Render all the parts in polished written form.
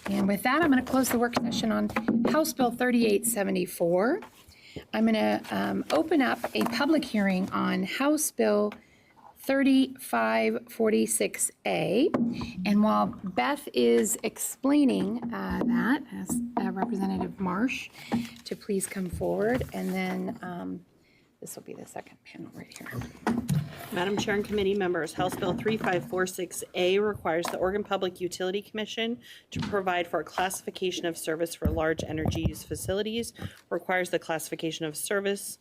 And with that, I'm going to close the work session on House Bill 3874. I'm going to open up a public hearing on House Bill 3546A. And while Beth is explaining that, as Representative Marsh to please come forward, and then this will be the second panel right here. Madam Chair and committee members, House Bill 3546A requires the Oregon Public Utility Commission to provide for a classification of service for large energy use facilities, requires the classification of service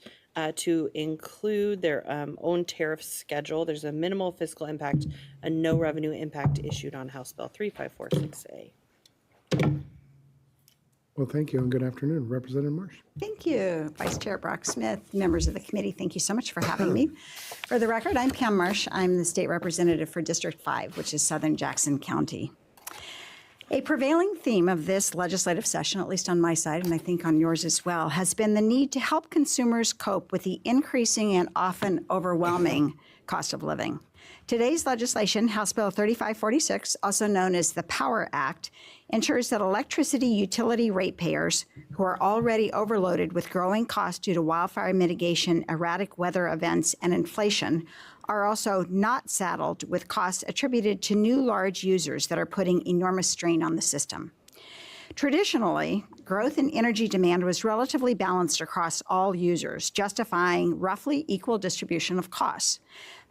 to include their own tariff schedule. There's a minimal fiscal impact and no revenue impact issued on House Bill 3546A. Well, thank you and good afternoon. Representative Marsh. Thank you, Vice Chair Brock Smith, members of the committee. Thank you so much for having me. For the record, I'm Pam Marsh. I'm the state representative for District 5, which is Southern Jackson County. A prevailing theme of this legislative session, at least on my side, and I think on yours as well, has been the need to help consumers cope with the increasing and often overwhelming cost of living. Today's legislation, House Bill 3546, also known as the Power Act, ensures that electricity utility ratepayers who are already overloaded with growing costs due to wildfire mitigation, erratic weather events, and inflation are also not saddled with costs attributed to new large users that are putting enormous strain on the system. Traditionally, growth in energy demand was relatively balanced across all users, justifying roughly equal distribution of costs.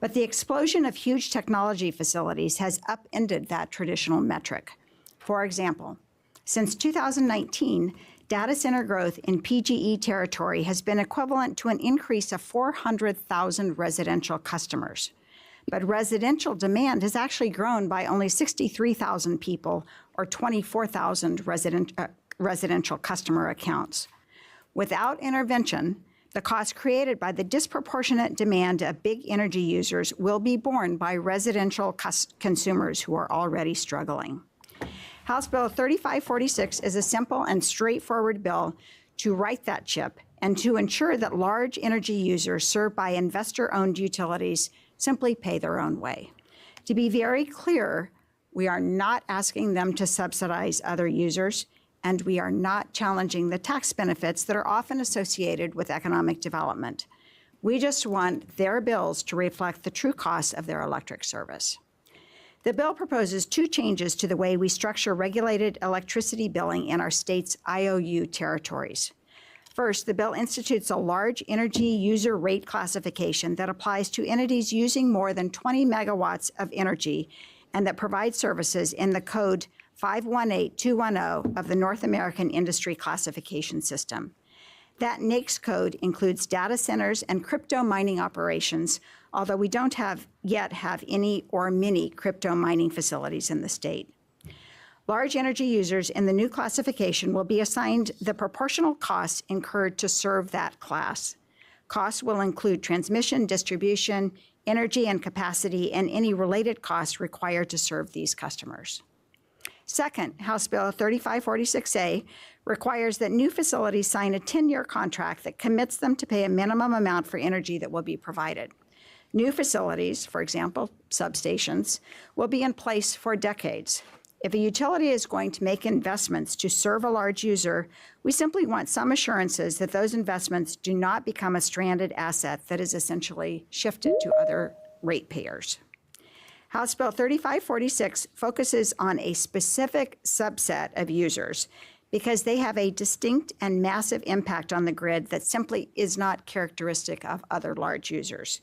But the explosion of huge technology facilities has upended that traditional metric. For example, since 2019, data center growth in PGE territory has been equivalent to an increase of 400,000 residential customers. But residential demand has actually grown by only 63,000 people, or 24,000 residential customer accounts. Without intervention, the cost created by the disproportionate demand of big energy users will be borne by residential consumers who are already struggling. House Bill 3546 is a simple and straightforward bill to right that ship and to ensure that large energy users served by investor-owned utilities simply pay their own way. To be very clear, we are not asking them to subsidize other users, and we are not challenging the tax benefits that are often associated with economic development. We just want their bills to reflect the true cost of their electric service. The bill proposes two changes to the way we structure regulated electricity billing in our state's IOU territories. First, the bill institutes a large energy user rate classification that applies to entities using more than 20 megawatts of energy and that provides services in the code 518210 of the North American Industry Classification System. That NAICS code includes data centers and crypto mining operations, although we don't yet have any or many crypto mining facilities in the state. Large energy users in the new classification will be assigned the proportional costs incurred to serve that class. Costs will include transmission, distribution, energy and capacity, and any related costs required to serve these customers. Second, House Bill 3546A requires that new facilities sign a 10-year contract that commits them to pay a minimum amount for energy that will be provided. New facilities, for example, substations, will be in place for decades. If a utility is going to make investments to serve a large user, we simply want some assurances that those investments do not become a stranded asset that is essentially shifted to other ratepayers. House Bill 3546 focuses on a specific subset of users because they have a distinct and massive impact on the grid that simply is not characteristic of other large users.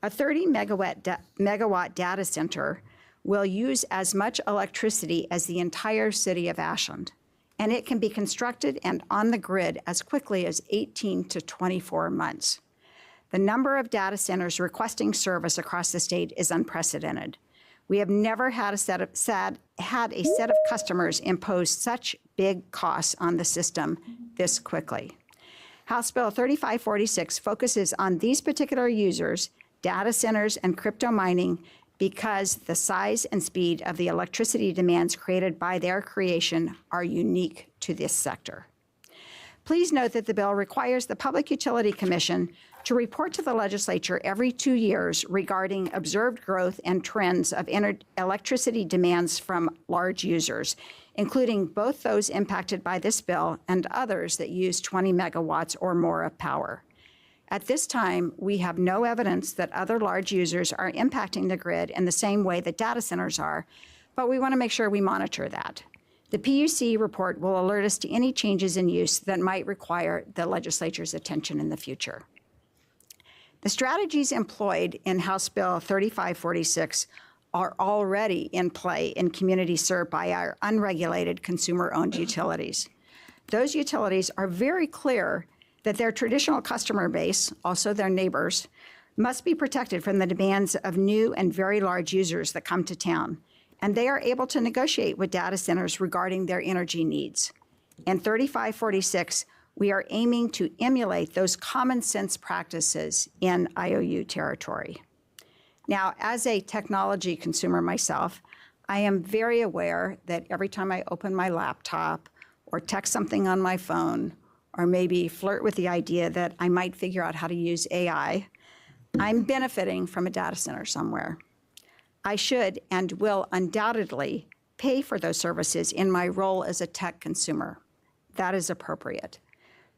A 30 megawatt data center will use as much electricity as the entire city of Ashland, and it can be constructed and on the grid as quickly as 18 to 24 months. The number of data centers requesting service across the state is unprecedented. We have never had a set of customers impose such big costs on the system this quickly. House Bill 3546 focuses on these particular users, data centers and crypto mining, because the size and speed of the electricity demands created by their creation are unique to this sector. Please note that the bill requires the Public Utility Commission to report to the legislature every 2 years regarding observed growth and trends of electricity demands from large users, including both those impacted by this bill and others that use 20 megawatts or more of power. At this time, we have no evidence that other large users are impacting the grid in the same way that data centers are, but we want to make sure we monitor that. The PUC report will alert us to any changes in use that might require the legislature's attention in the future. The strategies employed in House Bill 3546 are already in play in communities served by our unregulated consumer-owned utilities. Those utilities are very clear that their traditional customer base, also their neighbors, must be protected from the demands of new and very large users that come to town, and they are able to negotiate with data centers regarding their energy needs. In 3546, we are aiming to emulate those common sense practices in IOU territory. Now, as a technology consumer myself, I am very aware that every time I open my laptop or text something on my phone, or maybe flirt with the idea that I might figure out how to use AI, I'm benefiting from a data center somewhere. I should and will undoubtedly pay for those services in my role as a tech consumer. That is appropriate.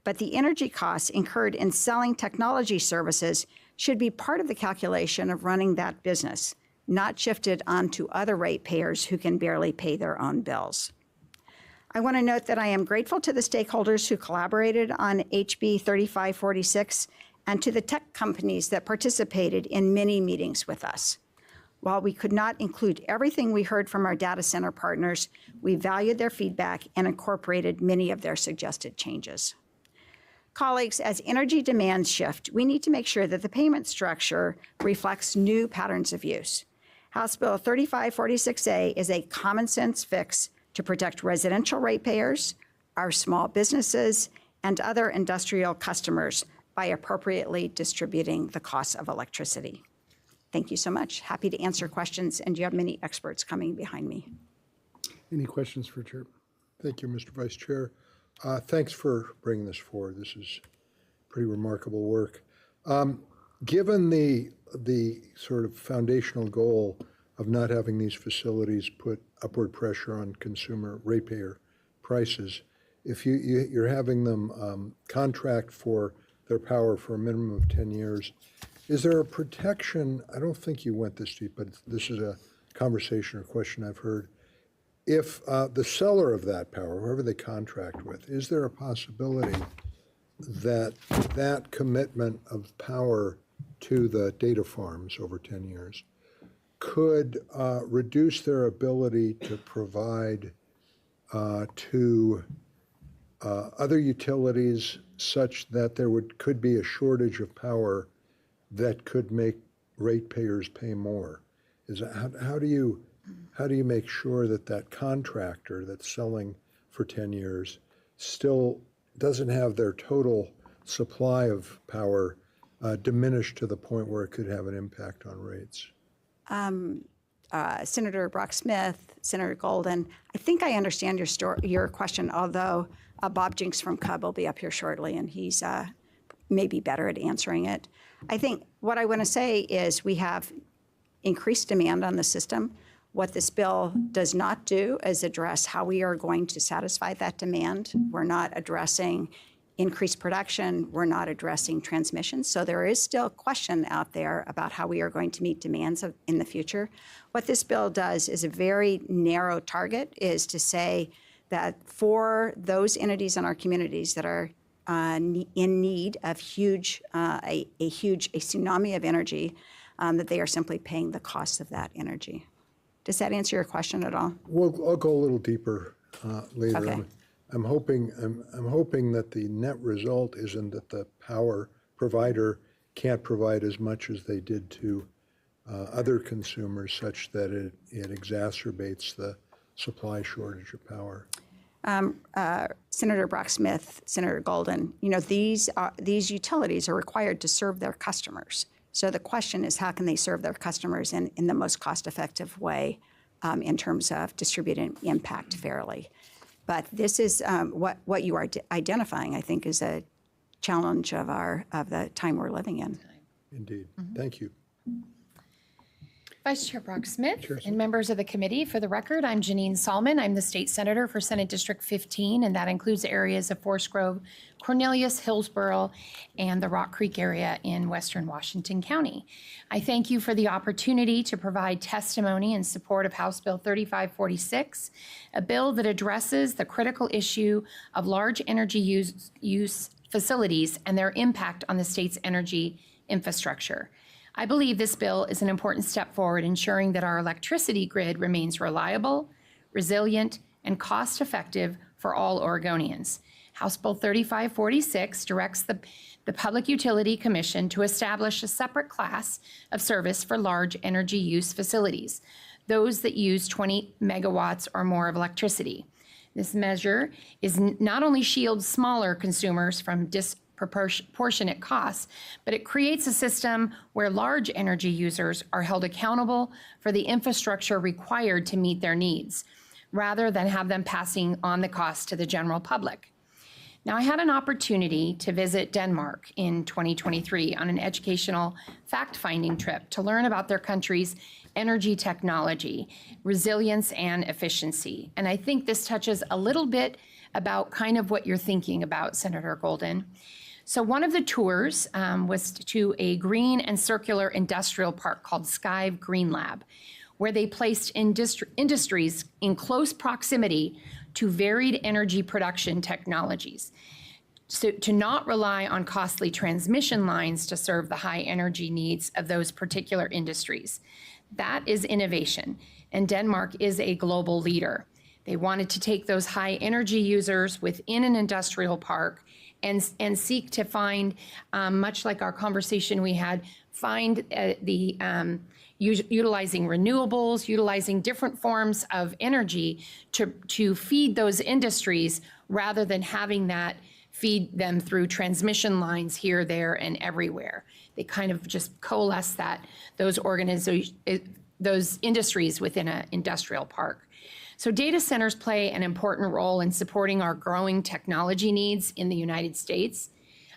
But the energy costs incurred in selling technology services should be part of the calculation of running that business, not shifted onto other ratepayers who can barely pay their own bills. I want to note that I am grateful to the stakeholders who collaborated on HB 3546 and to the tech companies that participated in many meetings with us. While we could not include everything we heard from our data center partners, we valued their feedback and incorporated many of their suggested changes. Colleagues, as energy demands shift, we need to make sure that the payment structure reflects new patterns of use. House Bill 3546A is a common sense fix to protect residential ratepayers, our small businesses, and other industrial customers by appropriately distributing the costs of electricity. Thank you so much. Happy to answer questions, and you have many experts coming behind me. Any questions for Chair? Thank you, Mr. Vice Chair. Thanks for bringing this forward. This is pretty remarkable work. Given the sort of foundational goal of not having these facilities put upward pressure on consumer ratepayer prices, if you're having them contract for their power for a minimum of 10 years, is there a protection? I don't think you went this deep, but this is a conversation or question I've heard. If the seller of that power, whoever they contract with, is there a possibility that that commitment of power to the data farms over 10 years could reduce their ability to provide to other utilities such that there could be a shortage of power that could make ratepayers pay more? How do you make sure that that contractor that's selling for 10 years still doesn't have their total supply of power diminished to the point where it could have an impact on rates? Senator Brock Smith, Senator Golden, I think I understand your question, although Bob Jinks from CUB will be up here shortly, and he's maybe better at answering it. I think what I want to say is we have increased demand on the system. What this bill does not do is address how we are going to satisfy that demand. We're not addressing increased production. We're not addressing transmission. So there is still a question out there about how we are going to meet demands in the future. What this bill does is a very narrow target, is to say that for those entities in our communities that are in need of a tsunami of energy, that they are simply paying the cost of that energy. Does that answer your question at all? Well, I'll go a little deeper later. Okay. I'm hoping that the net result isn't that the power provider can't provide as much as they did to other consumers, such that it exacerbates the supply shortage of power. Senator Brock Smith, Senator Golden, these utilities are required to serve their customers. So the question is, how can they serve their customers in the most cost-effective way in terms of distributing impact fairly? But this is what you are identifying, I think, is a challenge of the time we're living in. Indeed. Thank you. Vice Chair Brock Smith and members of the committee, for the record, I'm Janine Salman. I'm the state senator for Senate District 15, and that includes areas of Forest Grove, Cornelius, Hillsborough, and the Rock Creek area in western Washington County. I thank you for the opportunity to provide testimony in support of House Bill 3546, a bill that addresses the critical issue of large energy use facilities and their impact on the state's energy infrastructure. I believe this bill is an important step forward, ensuring that our electricity grid remains reliable, resilient, and cost-effective for all Oregonians. House Bill 3546 directs the Public Utility Commission to establish a separate class of service for large energy use facilities, those that use 20 megawatts or more of electricity. This measure is not only shields smaller consumers from disproportionate costs, but it creates a system where large energy users are held accountable for the infrastructure required to meet their needs, rather than have them passing on the cost to the general public. Now, I had an opportunity to visit Denmark in 2023 on an educational fact-finding trip to learn about their country's energy technology, resilience, and efficiency. And I think this touches a little bit about kind of what you're thinking about, Senator Golden. So one of the tours was to a green and circular industrial park called Skive Green Lab, where they placed industries in close proximity to varied energy production technologies. So to not rely on costly transmission lines to serve the high energy needs of those particular industries. That is innovation, and Denmark is a global leader. They wanted to take those high energy users within an industrial park and seek to find, much like our conversation we had, find utilizing renewables, utilizing different forms of energy to feed those industries rather than having that feed them through transmission lines here, there, and everywhere. They kind of just coalesce those industries within an industrial park. So data centers play an important role in supporting our growing technology needs in the United States.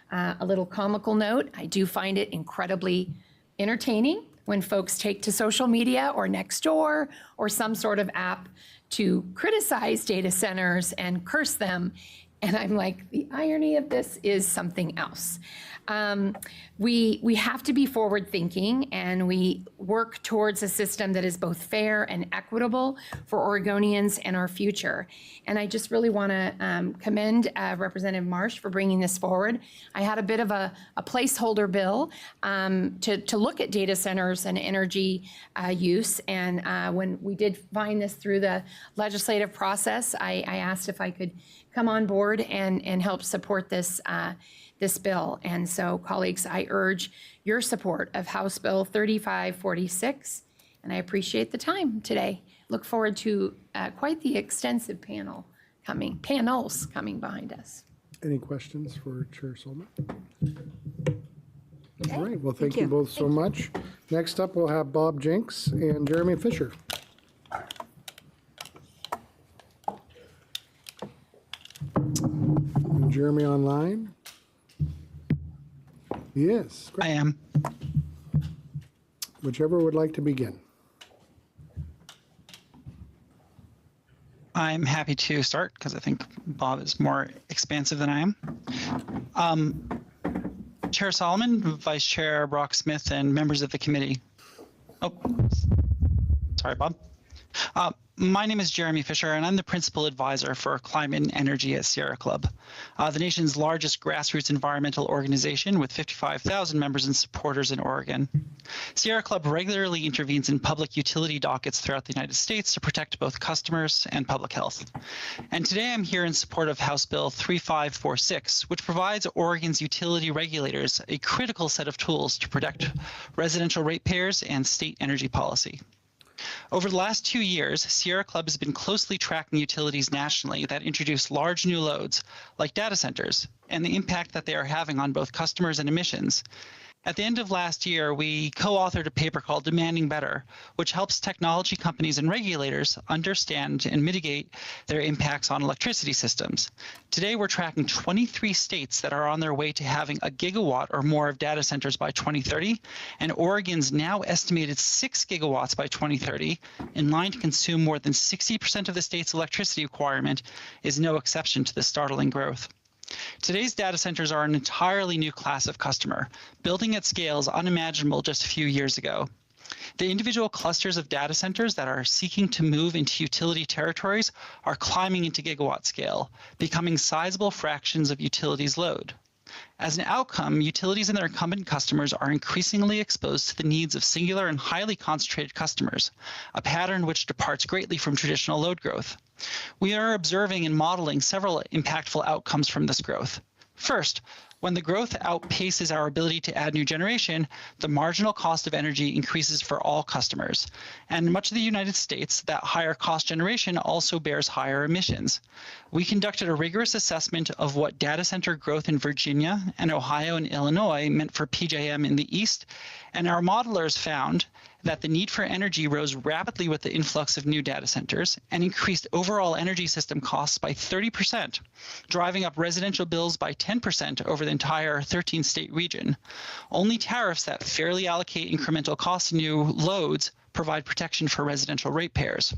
A little comical note, I do find it incredibly entertaining when folks take to social media or Nextdoor or some sort of app to criticize data centers and curse them. And I'm like, the irony of this is something else. We have to be forward thinking, and we work towards a system that is both fair and equitable for Oregonians and our future. And I just really want to commend Representative Marsh for bringing this forward. I had a bit of a placeholder bill to look at data centers and energy use. And when we did find this through the legislative process, I asked if I could come on board and help support this this bill. And so, colleagues, I urge your support of House Bill 3546, and I appreciate the time today. Look forward to quite the extensive panels coming behind us. Any questions for Chair Solomon? Okay. All right, well, thank you both so much. Next up, we'll have Bob Jenks and Jeremy Fisher. And Jeremy online? Yes. Great. I am. Whichever would like to begin. I'm happy to start because I think Bob is more expansive than I am. Chair Solomon, Vice Chair Brock Smith, and members of the committee. Oh, sorry, Bob. My name is Jeremy Fisher, and I'm the Principal Advisor for Climate and Energy at Sierra Club, the nation's largest grassroots environmental organization with 55,000 members and supporters in Oregon. Sierra Club regularly intervenes in public utility dockets throughout the United States to protect both customers and public health. And today I'm here in support of House Bill 3546, which provides Oregon's utility regulators a critical set of tools to protect residential ratepayers and state energy policy. Over the last 2 years, Sierra Club has been closely tracking utilities nationally that introduce large new loads, like data centers, and the impact that they are having on both customers and emissions. At the end of last year, we co-authored a paper called Demanding Better, which helps technology companies and regulators understand and mitigate their impacts on electricity systems. Today, we're tracking 23 states that are on their way to having a gigawatt or more of data centers by 2030, and Oregon's now estimated 6 gigawatts by 2030, in line to consume more than 60% of the state's electricity requirement, is no exception to this startling growth. Today's data centers are an entirely new class of customer, building at scales unimaginable just a few years ago. The individual clusters of data centers that are seeking to move into utility territories are climbing into gigawatt scale, becoming sizable fractions of utilities' load. As an outcome, utilities and their incumbent customers are increasingly exposed to the needs of singular and highly concentrated customers, a pattern which departs greatly from traditional load growth. We are observing and modeling several impactful outcomes from this growth. First, when the growth outpaces our ability to add new generation, the marginal cost of energy increases for all customers. And in much of the United States, that higher cost generation also bears higher emissions. We conducted a rigorous assessment of what data center growth in Virginia and Ohio and Illinois meant for PJM in the East, and our modelers found that the need for energy rose rapidly with the influx of new data centers and increased overall energy system costs by 30%, driving up residential bills by 10% over the entire 13-state region. Only tariffs that fairly allocate incremental costs to new loads provide protection for residential ratepayers.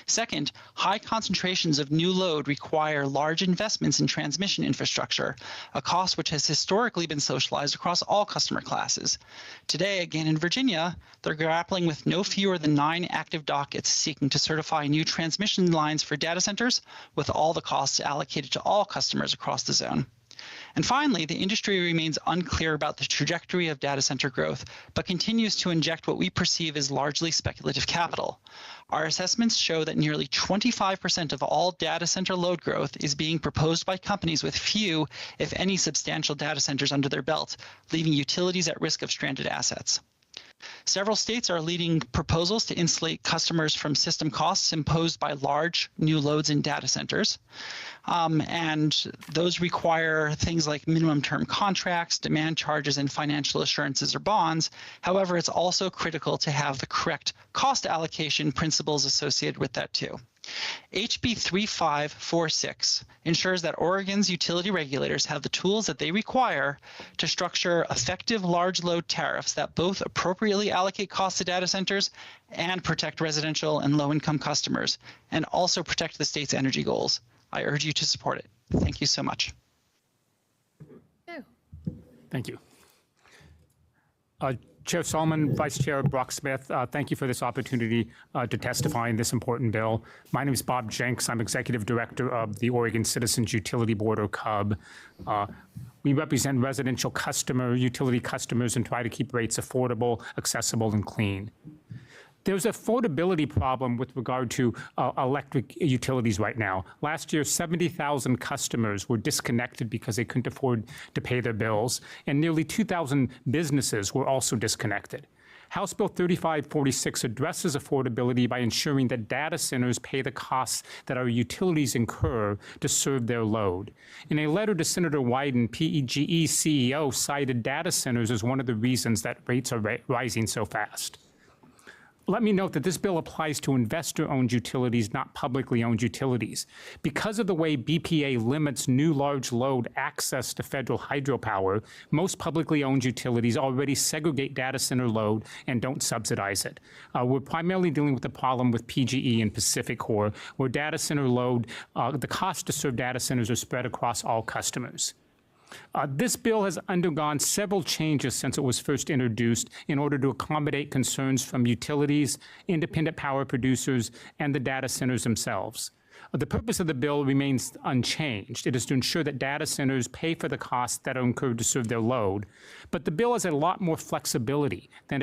Second, high concentrations of new load require large investments in transmission infrastructure, a cost which has historically been socialized across all customer classes. Today, again in Virginia, they're grappling with no fewer than 9 active dockets seeking to certify new transmission lines for data centers, with all the costs allocated to all customers across the zone. And finally, the industry remains unclear about the trajectory of data center growth, but continues to inject what we perceive as largely speculative capital. Our assessments show that nearly 25% of all data center load growth is being proposed by companies with few, if any, substantial data centers under their belt, leaving utilities at risk of stranded assets. Several states are leading proposals to insulate customers from system costs imposed by large new loads in data centers. And those require things like minimum term contracts, demand charges, and financial assurances or bonds. However, it's also critical to have the correct cost allocation principles associated with that too. HB 3546 ensures that Oregon's utility regulators have the tools that they require to structure effective large load tariffs that both appropriately allocate costs to data centers and protect residential and low-income customers, and also protect the state's energy goals. I urge you to support it. Thank you so much. Thank you. Chair Solomon, Vice Chair Brock Smith, thank you for this opportunity to testify in this important bill. My name is Bob Jenks. I'm Executive Director of the Oregon Citizens Utility Board, or CUB. We represent residential utility customers, and try to keep rates affordable, accessible, and clean. There's an affordability problem with regard to electric utilities right now. Last year, 70,000 customers were disconnected because they couldn't afford to pay their bills, and nearly 2,000 businesses were also disconnected. House Bill 3546 addresses affordability by ensuring that data centers pay the costs that our utilities incur to serve their load. In a letter to Senator Wyden, PGE CEO cited data centers as one of the reasons that rates are rising so fast. Let me note that this bill applies to investor-owned utilities, not publicly owned utilities. Because of the way BPA limits new large load access to federal hydropower, most publicly owned utilities already segregate data center load and don't subsidize it. We're primarily dealing with the problem with PGE and PacifiCorp, where data center load, the cost to serve data centers are spread across all customers. This bill has undergone several changes since it was first introduced in order to accommodate concerns from utilities, independent power producers, and the data centers themselves. The purpose of the bill remains unchanged. It is to ensure that data centers pay for the costs that are incurred to serve their load. But the bill has a lot more flexibility than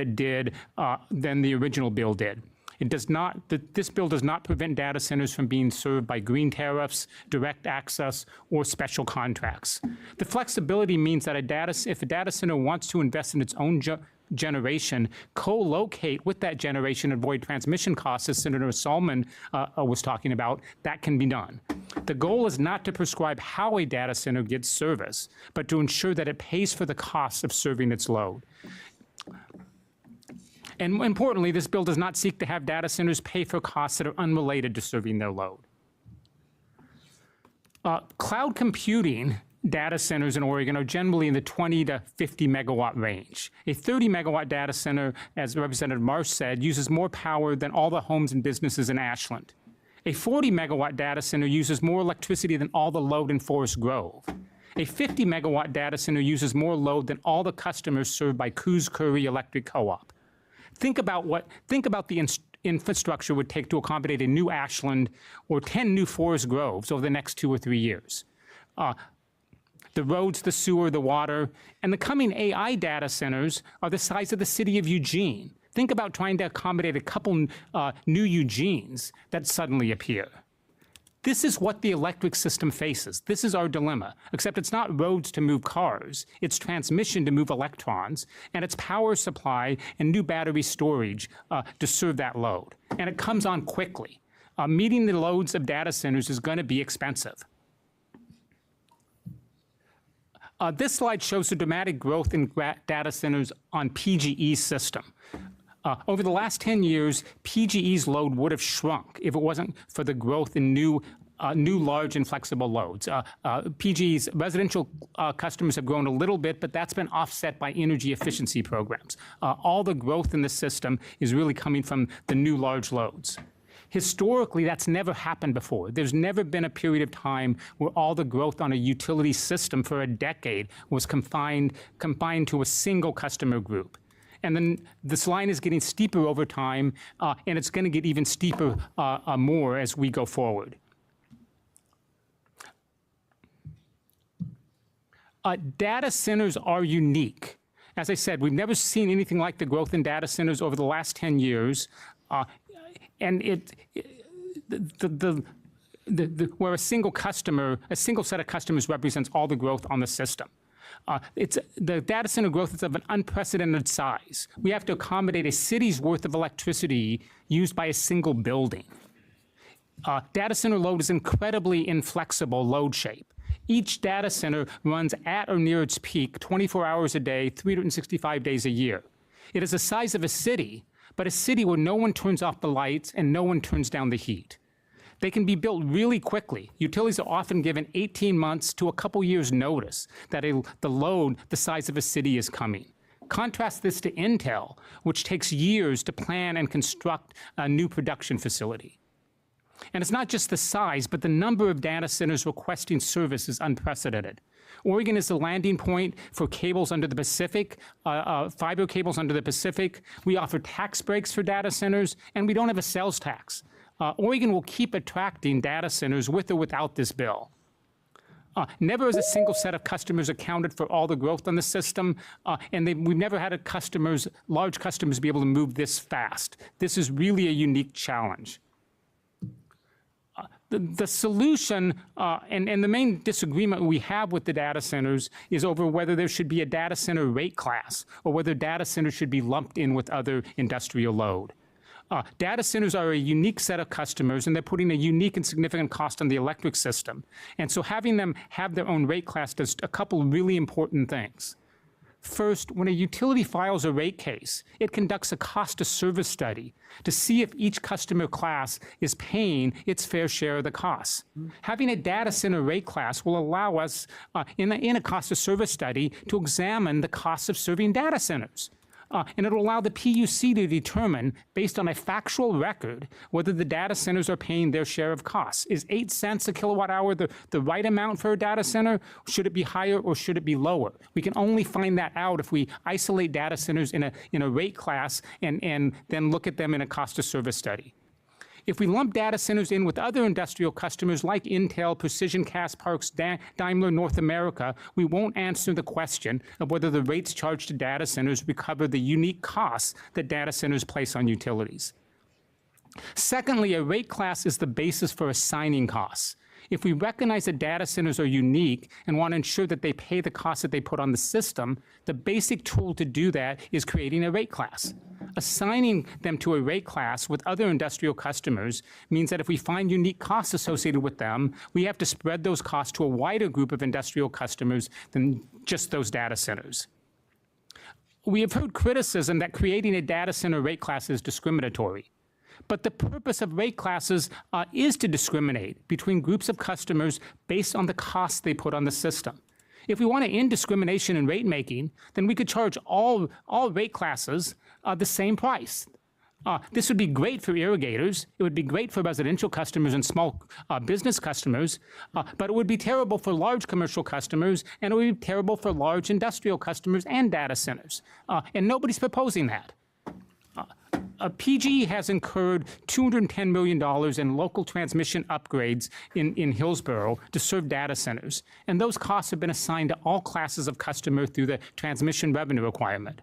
than the original bill did. This bill does not prevent data centers from being served by green tariffs, direct access, or special contracts. The flexibility means that if a data center wants to invest in its own generation, co-locate with that generation, avoid transmission costs, as Senator Solomon was talking about, that can be done. The goal is not to prescribe how a data center gets service, but to ensure that it pays for the costs of serving its load. And importantly, this bill does not seek to have data centers pay for costs that are unrelated to serving their load. Cloud computing data centers in Oregon are generally in the 20 to 50 megawatt range. A 30 megawatt data center, as Representative Marsh said, uses more power than all the homes and businesses in Ashland. A 40 megawatt data center uses more electricity than all the load in Forest Grove. A 50 megawatt data center uses more load than all the customers served by Coos Curry Electric Co-op. Think about the infrastructure would take to accommodate a new Ashland or 10 new Forest Groves over the next 2 or 3 years. The roads, the sewer, the water, and the coming AI data centers are the size of the city of Eugene. Think about trying to accommodate a couple new Eugenes that suddenly appear. This is what the electric system faces. This is our dilemma, except it's not roads to move cars, it's transmission to move electrons, and it's power supply and new battery storage to serve that load. And it comes on quickly. Meeting the loads of data centers is going to be expensive. This slide shows the dramatic growth in data centers on PGE's system. Over the last 10 years, PGE's load would have shrunk if it wasn't for the growth in new large and flexible loads. PGE's residential customers have grown a little bit, but that's been offset by energy efficiency programs. All the growth in the system is really coming from the new large loads. Historically, that's never happened before. There's never been a period of time where all the growth on a utility system for a decade was confined to a single customer group. And then this line is getting steeper over time, and it's going to get even steeper more as we go forward. Data centers are unique. As I said, we've never seen anything like the growth in data centers over the last 10 years. And where a single set of customers represents all the growth on the system. The data center growth is of an unprecedented size. We have to accommodate a city's worth of electricity used by a single building. Data center load is incredibly inflexible load shape. Each data center runs at or near its peak 24 hours a day, 365 days a year. It is the size of a city, but a city where no one turns off the lights and no one turns down the heat. They can be built really quickly. Utilities are often given 18 months to a couple years notice that the load the size of a city is coming. Contrast this to Intel, which takes years to plan and construct a new production facility. And it's not just the size, but the number of data centers requesting service is unprecedented. Oregon is the landing point for cables under the Pacific, fiber cables under the Pacific. We offer tax breaks for data centers, and we don't have a sales tax. Oregon will keep attracting data centers with or without this bill. Never has a single set of customers accounted for all the growth on the system, and we've never had large customers be able to move this fast. This is really a unique challenge. The solution and the main disagreement we have with the data centers is over whether there should be a data center rate class or whether data centers should be lumped in with other industrial load. Data centers are a unique set of customers, and they're putting a unique and significant cost on the electric system. And so having them have their own rate class does a couple really important things. First, when a utility files a rate case, it conducts a cost of service study to see if each customer class is paying its fair share of the costs. Having a data center rate class will allow us, in a cost of service study, to examine the costs of serving data centers. And it will allow the PUC to determine, based on a factual record, whether the data centers are paying their share of costs. Is 8 cents a kilowatt hour the right amount for a data center? Should it be higher or should it be lower? We can only find that out if we isolate data centers in a rate class and then look at them in a cost of service study. If we lump data centers in with other industrial customers like Intel, Precision Castparks, Daimler North America, we won't answer the question of whether the rates charged to data centers recover the unique costs that data centers place on utilities. Secondly, a rate class is the basis for assigning costs. If we recognize that data centers are unique and want to ensure that they pay the costs that they put on the system, the basic tool to do that is creating a rate class. assigning them to a rate class with other industrial customers means that if we find unique costs associated with them, we have to spread those costs to a wider group of industrial customers than just those data centers. We have heard criticism that creating a data center rate class is discriminatory. But the purpose of rate classes is to discriminate between groups of customers based on the costs they put on the system. If we want to end discrimination in rate making, then we could charge all rate classes the same price. This would be great for irrigators. It would be great for residential customers and small business customers, but it would be terrible for large commercial customers, and it would be terrible for large industrial customers and data centers. And nobody's proposing that. PG has incurred $210 million in local transmission upgrades in Hillsborough to serve data centers, and those costs have been assigned to all classes of customer through the transmission revenue requirement.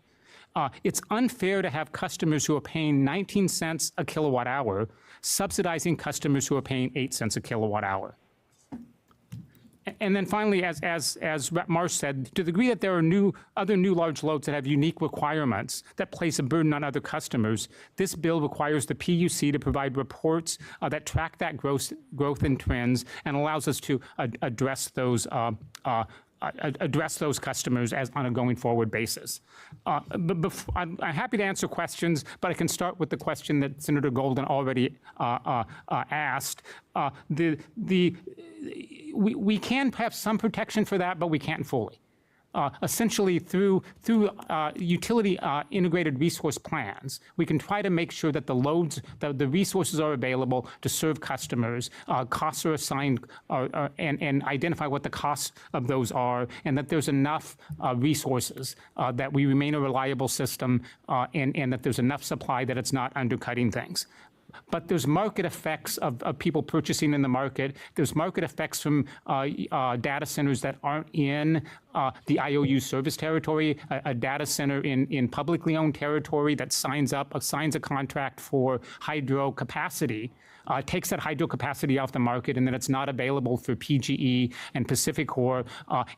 It's unfair to have customers who are paying 19 cents a kilowatt hour subsidizing customers who are paying 8 cents a kilowatt hour. And then finally, as Rep. Marsh said, to the degree that there are other new large loads that have unique requirements that place a burden on other customers, this bill requires the PUC to provide reports that track that growth and trends and allows us to address those customers on a going forward basis. I'm happy to answer questions, but I can start with the question that Senator Golden already asked. We can have some protection for that, but we can't fully. Essentially, through utility integrated resource plans, we can try to make sure that the resources are available to serve customers, costs are assigned, and identify what the costs of those are, and that there's enough resources that we remain a reliable system, and that there's enough supply that it's not undercutting things. But there's market effects of people purchasing in the market. There's market effects from data centers that aren't in the IOU service territory. A data center in publicly owned territory that signs a contract for hydro capacity, takes that hydro capacity off the market, and then it's not available for PGE and PacifiCorp,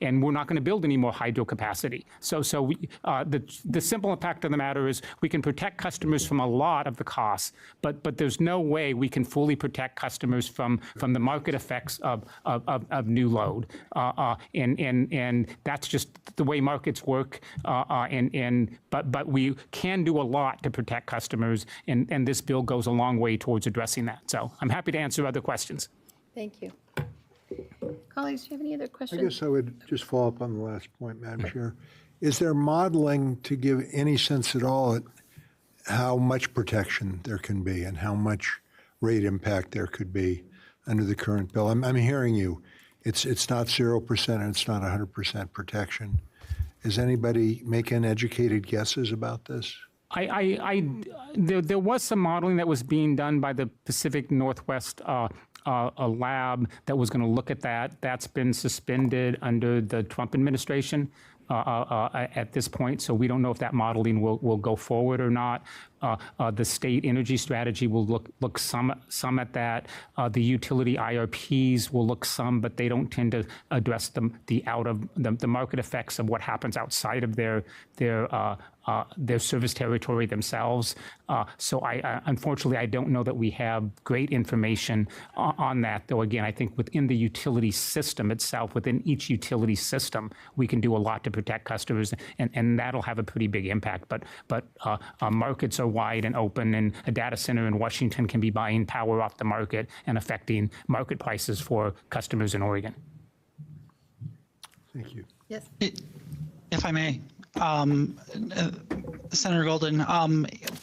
and we're not going to build any more hydro capacity. So the simple fact of the matter is we can protect customers from a lot of the costs, but there's no way we can fully protect customers from the market effects of new load, and that's just the way markets work. But we can do a lot to protect customers, and this bill goes a long way towards addressing that. So I'm happy to answer other questions. Thank you. Colleagues, do you have any other I questions? guess I would just follow up on the last point, Madam Chair. Is there modeling to give any sense at all at how much protection there can be and how much rate impact there could be under the current bill? I'm hearing you. It's not 0% and it's not 100% protection. Is anybody making educated guesses about this? There was some modeling that was being done by the Pacific Northwest a lab that was going to look at that. That's been suspended under the Trump administration at this point, so we don't know if that modeling will go forward or not. The state energy strategy will look some at that. The utility IRPs will look some, but they don't tend to address the market effects of what happens outside of their service territory themselves. So unfortunately, I don't know that we have great information on that, though again, I think within the utility system itself, within each utility system, we can do a lot to protect customers, and that'll have a pretty big impact. But markets are wide and open, and a data center in Washington can be buying power off the market and affecting market prices for customers in Oregon. Thank you. Yes. If I may, Senator Golden,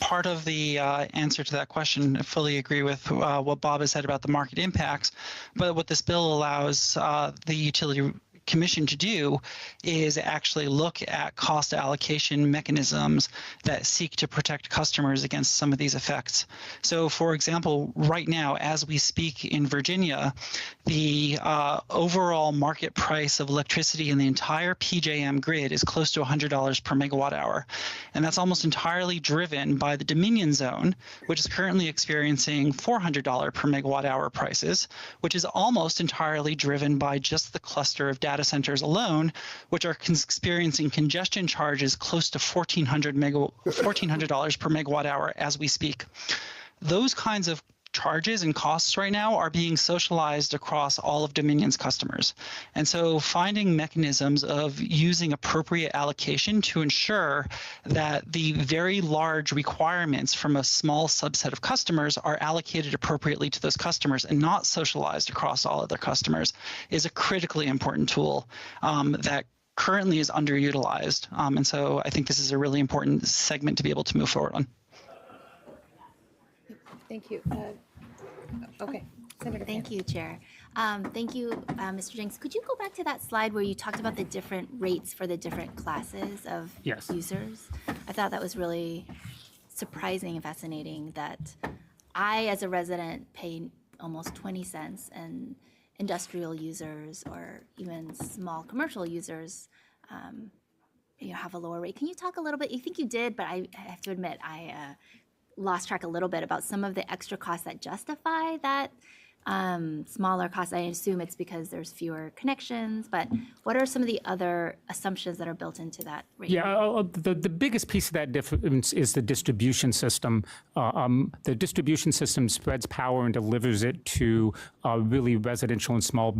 part of the answer to that question, I fully agree with what Bob has said about the market impacts, but what this bill allows the Utility Commission to do is actually look at cost allocation mechanisms that seek to protect customers against some of these effects. So, for example, right now, as we speak in Virginia, the overall market price of electricity in the entire PJM grid is close to $100 per megawatt hour. And that's almost entirely driven by the Dominion Zone, which is currently experiencing $400 per megawatt hour prices, which is almost entirely driven by just the cluster of data data centers alone, which are experiencing congestion charges close to $1,400 per megawatt hour as we speak. Those kinds of charges and costs right now are being socialized across all of Dominion's customers. And so finding mechanisms of using appropriate allocation to ensure that the very large requirements from a small subset of customers are allocated appropriately to those customers and not socialized across all other customers is a critically important tool that currently is underutilized. And so I think this is a really important segment to be able to move forward on. Thank you. Okay, Senator Thank Fan. you, Chair. Thank you, Mr. Jenks. Could you go back to that slide where you talked about the different rates for the different classes of Yes. users? I thought that was really surprising and fascinating that I, as a resident, pay almost 20 cents, and industrial users or even small commercial users have a lower rate. Can you talk a little bit? You think you did, but I have to admit, I lost track a little bit about some of the extra costs that justify that smaller costs. I assume it's because there's fewer connections, but what are some of the other assumptions that are built into that rate? Yeah, the biggest piece of that difference is the distribution system. The distribution system spreads power and delivers it to really residential and small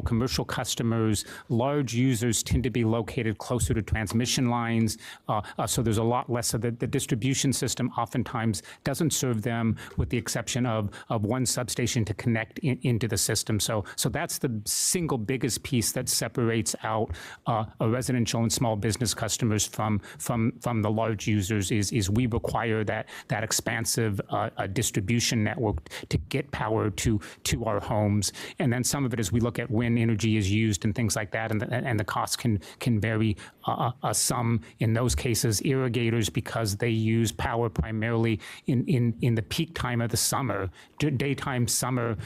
commercial customers. Large users tend to be located closer to transmission lines, so there's a lot less of the distribution system oftentimes doesn't serve them, with the exception of one substation to connect into the system. So that's the single biggest piece that separates out a residential and small business customers from the large users is we require that expansive distribution network to get power to our homes. And then some of it is we look at when energy is used and things like that, and the costs can vary. Some, in those cases, irrigators, because they use power primarily in the peak time of the summer. Daytime summer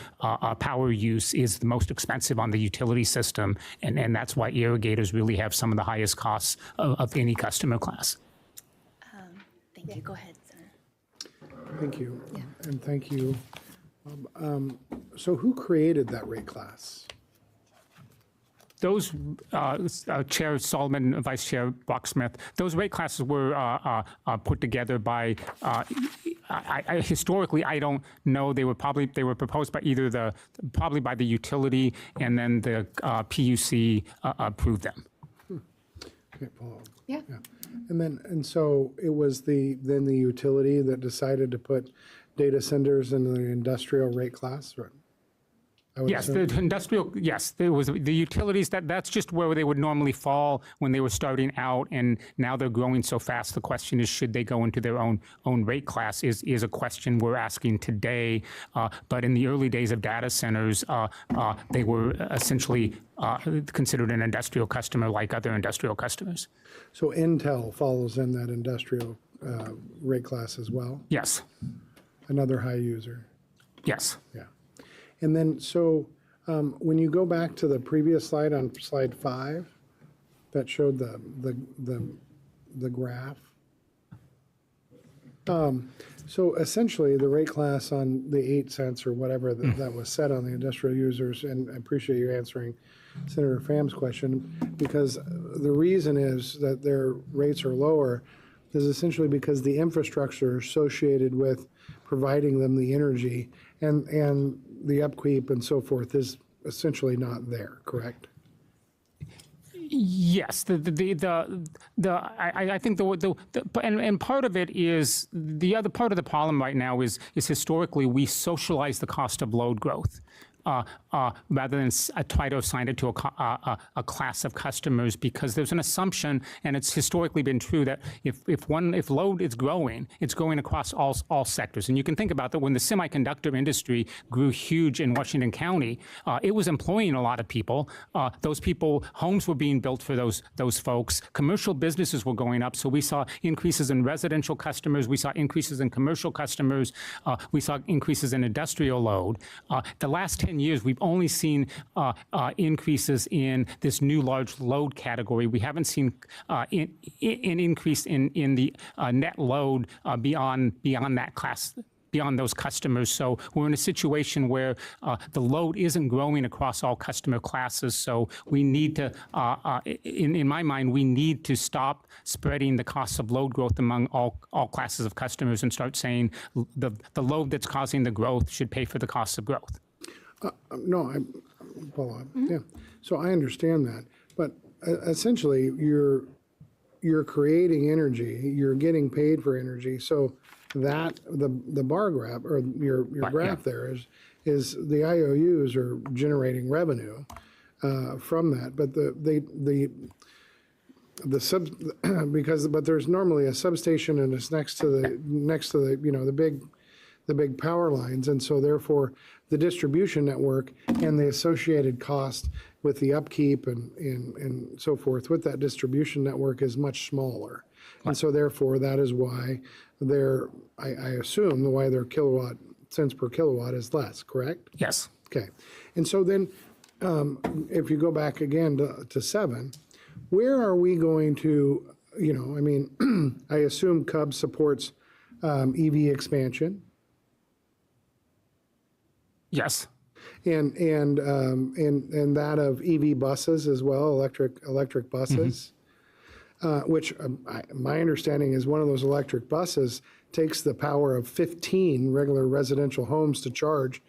power use is the most expensive on the utility system, and that's why irrigators really have some of the highest costs of any customer class. Thank you. Go ahead, Senator. Thank you. And thank you. So who created that rate class? Those, Chair Solomon, Vice Chair Brocksmith, those rate classes were put together by, historically, I don't know, they were proposed by probably by the utility, and then the PUC approved them. Okay, Paul. Yeah. And so it was the utility that decided to put data centers in the industrial rate class, right? Yes, the industrial, yes, there was the utilities, that's just where they would normally fall when they were starting out, and now they're growing so fast. The question is, should they go into their own rate class is a question we're asking today. But in the early days of data centers, they were essentially considered an industrial customer like other industrial customers. So Intel follows in that industrial rate class as well? Yes, Another high user? yes. Yeah. And then, so when you go back to the previous slide on slide 5, that showed the graph. So essentially, the rate class on the 8 cents or whatever that was set on the industrial users, and I appreciate you answering Senator Pham's question, because the reason is that their rates are lower is essentially because the infrastructure associated with providing them the energy and the upkeep and so forth is essentially not there, correct? Yes, I think and part of it is the other part of the problem right now is historically we socialize the cost of load growth. Rather than try to assign it to a class of customers, because there's an assumption, and it's historically been true, that if load is growing, it's going across all sectors. And you can think about that when the semiconductor industry grew huge in Washington County, it was employing a lot of people. Those people, homes were being built for those folks. Commercial businesses were going up, so we saw increases in residential customers. We saw increases in commercial customers. We saw increases in industrial load. The last 10 years, we've only seen increases in this new large load category. We haven't seen an increase in the net load beyond that class beyond those customers. So we're in a situation where the load isn't growing across all customer classes. So we need to, in my mind, we need to stop spreading the costs of load growth among all classes of customers and start saying the load that's causing the growth should pay for the costs of growth. No, Paula, yeah. So I understand that, but essentially, you're creating energy, you're getting paid for energy, so that, the bar graph, or your graph there is the IOUs are generating revenue from that, but but there's normally a substation and it's next to the big power lines, and so therefore the distribution network and the associated cost with the upkeep and so forth with that distribution network is much smaller. And so therefore that is why I assume why their kilowatt cents per kilowatt is less, correct? Yes. Okay. And so then if you go back again to 7, where are we going to, I assume CUB supports EV expansion. Yes. And that of EV buses as well, electric buses, which my understanding is one of those electric buses takes the power of 15 regular residential homes to charge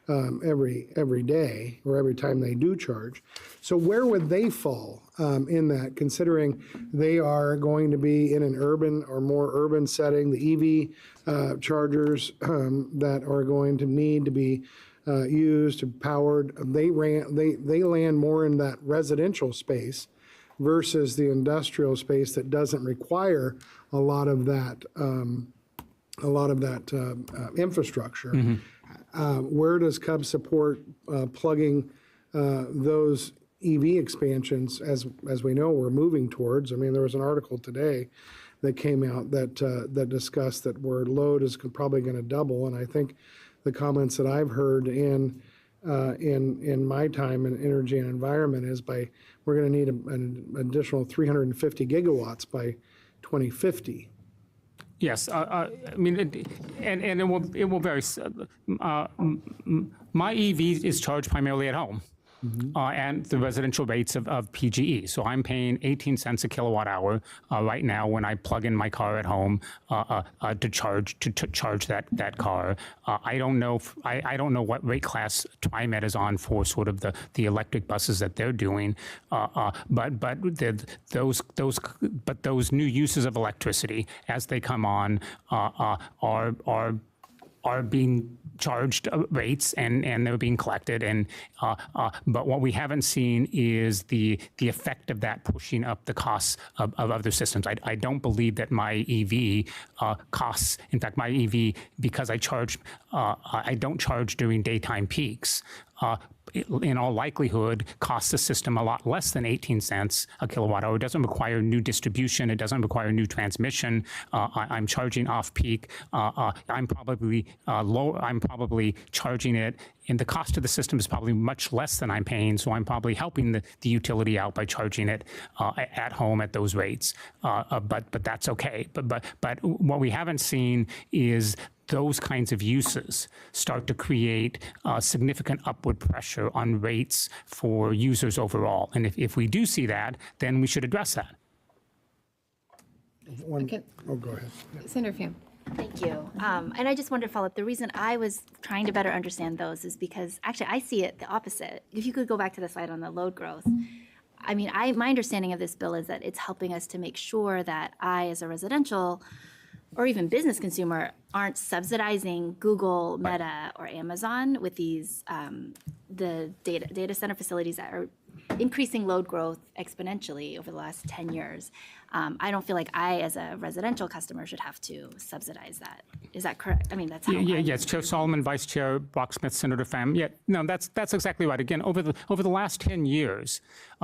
every day or every time they do charge. So where would they fall in that, considering they are going to be in an urban or more urban setting, the EV chargers that are going to need to be used, powered, they land more in that residential space versus the industrial space that doesn't require a lot of that infrastructure. Where does CUB support plugging those EV expansions, as we know we're moving towards? I mean, there was an article today that came out that discussed that where load is probably going to double, and I think the comments that I've heard in my time in energy and environment is we're going to need an additional 350 gigawatts by 2050. Yes, I mean, and it will vary. My EV is charged primarily at home, and the residential rates of PGE. So I'm paying 18 cents a kilowatt hour right now when I plug in my car at home to charge that car. I don't know what rate class TriMet is on for sort of the electric buses that they're doing, but those new uses of electricity as they come on are being charged rates and they're being collected, and but what we haven't seen is the effect of that pushing up the costs of other systems. I don't believe that my EV costs. In fact, my EV, because I don't charge during daytime peaks. In all likelihood, costs the system a lot less than 18 cents a kilowatt hour. It doesn't require new distribution. It doesn't require new transmission. I'm charging off peak. I'm probably I'm probably charging it, and the cost of the system is probably much less than I'm paying. So I'm probably helping the utility out by charging it at home at those rates. But that's okay. But what we haven't seen is those kinds of uses start to create significant upward pressure on rates for users overall. And if we do see that, then we should address that. Okay. Oh, go ahead. Senator Pham. Thank you. And I just wanted to follow up. The reason I was trying to better understand those is because actually I see it the opposite. If you could go back to the slide on the load growth. I mean, my understanding of this bill is that it's helping us to make sure that I, as a residential or even business consumer, aren't subsidizing Google, Meta, or Amazon with these the data center facilities that are increasing load growth exponentially over the last 10 years. I don't feel like I, as a residential customer, should have to subsidize that. Is that correct? I mean, that's how Yes, Chair Solomon, Vice Chair Brock-Smith, Senator Pham. Yeah, no, that's exactly right. Again, over the last 10 years,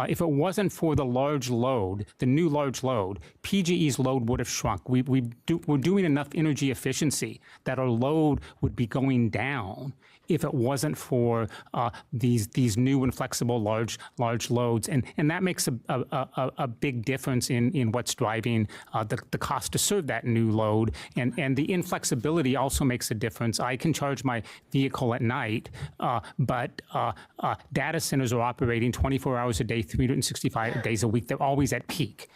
if it wasn't for the large load, the new large load, PGE's load would have shrunk. We're doing enough energy efficiency that our load would be going down if it wasn't for these new and flexible large loads, and that makes a big difference in what's driving the cost to serve that new load, and the inflexibility also makes a difference. I can charge my vehicle at night, but data centers are operating 24 hours a day, 365 days a week. They're always at peak.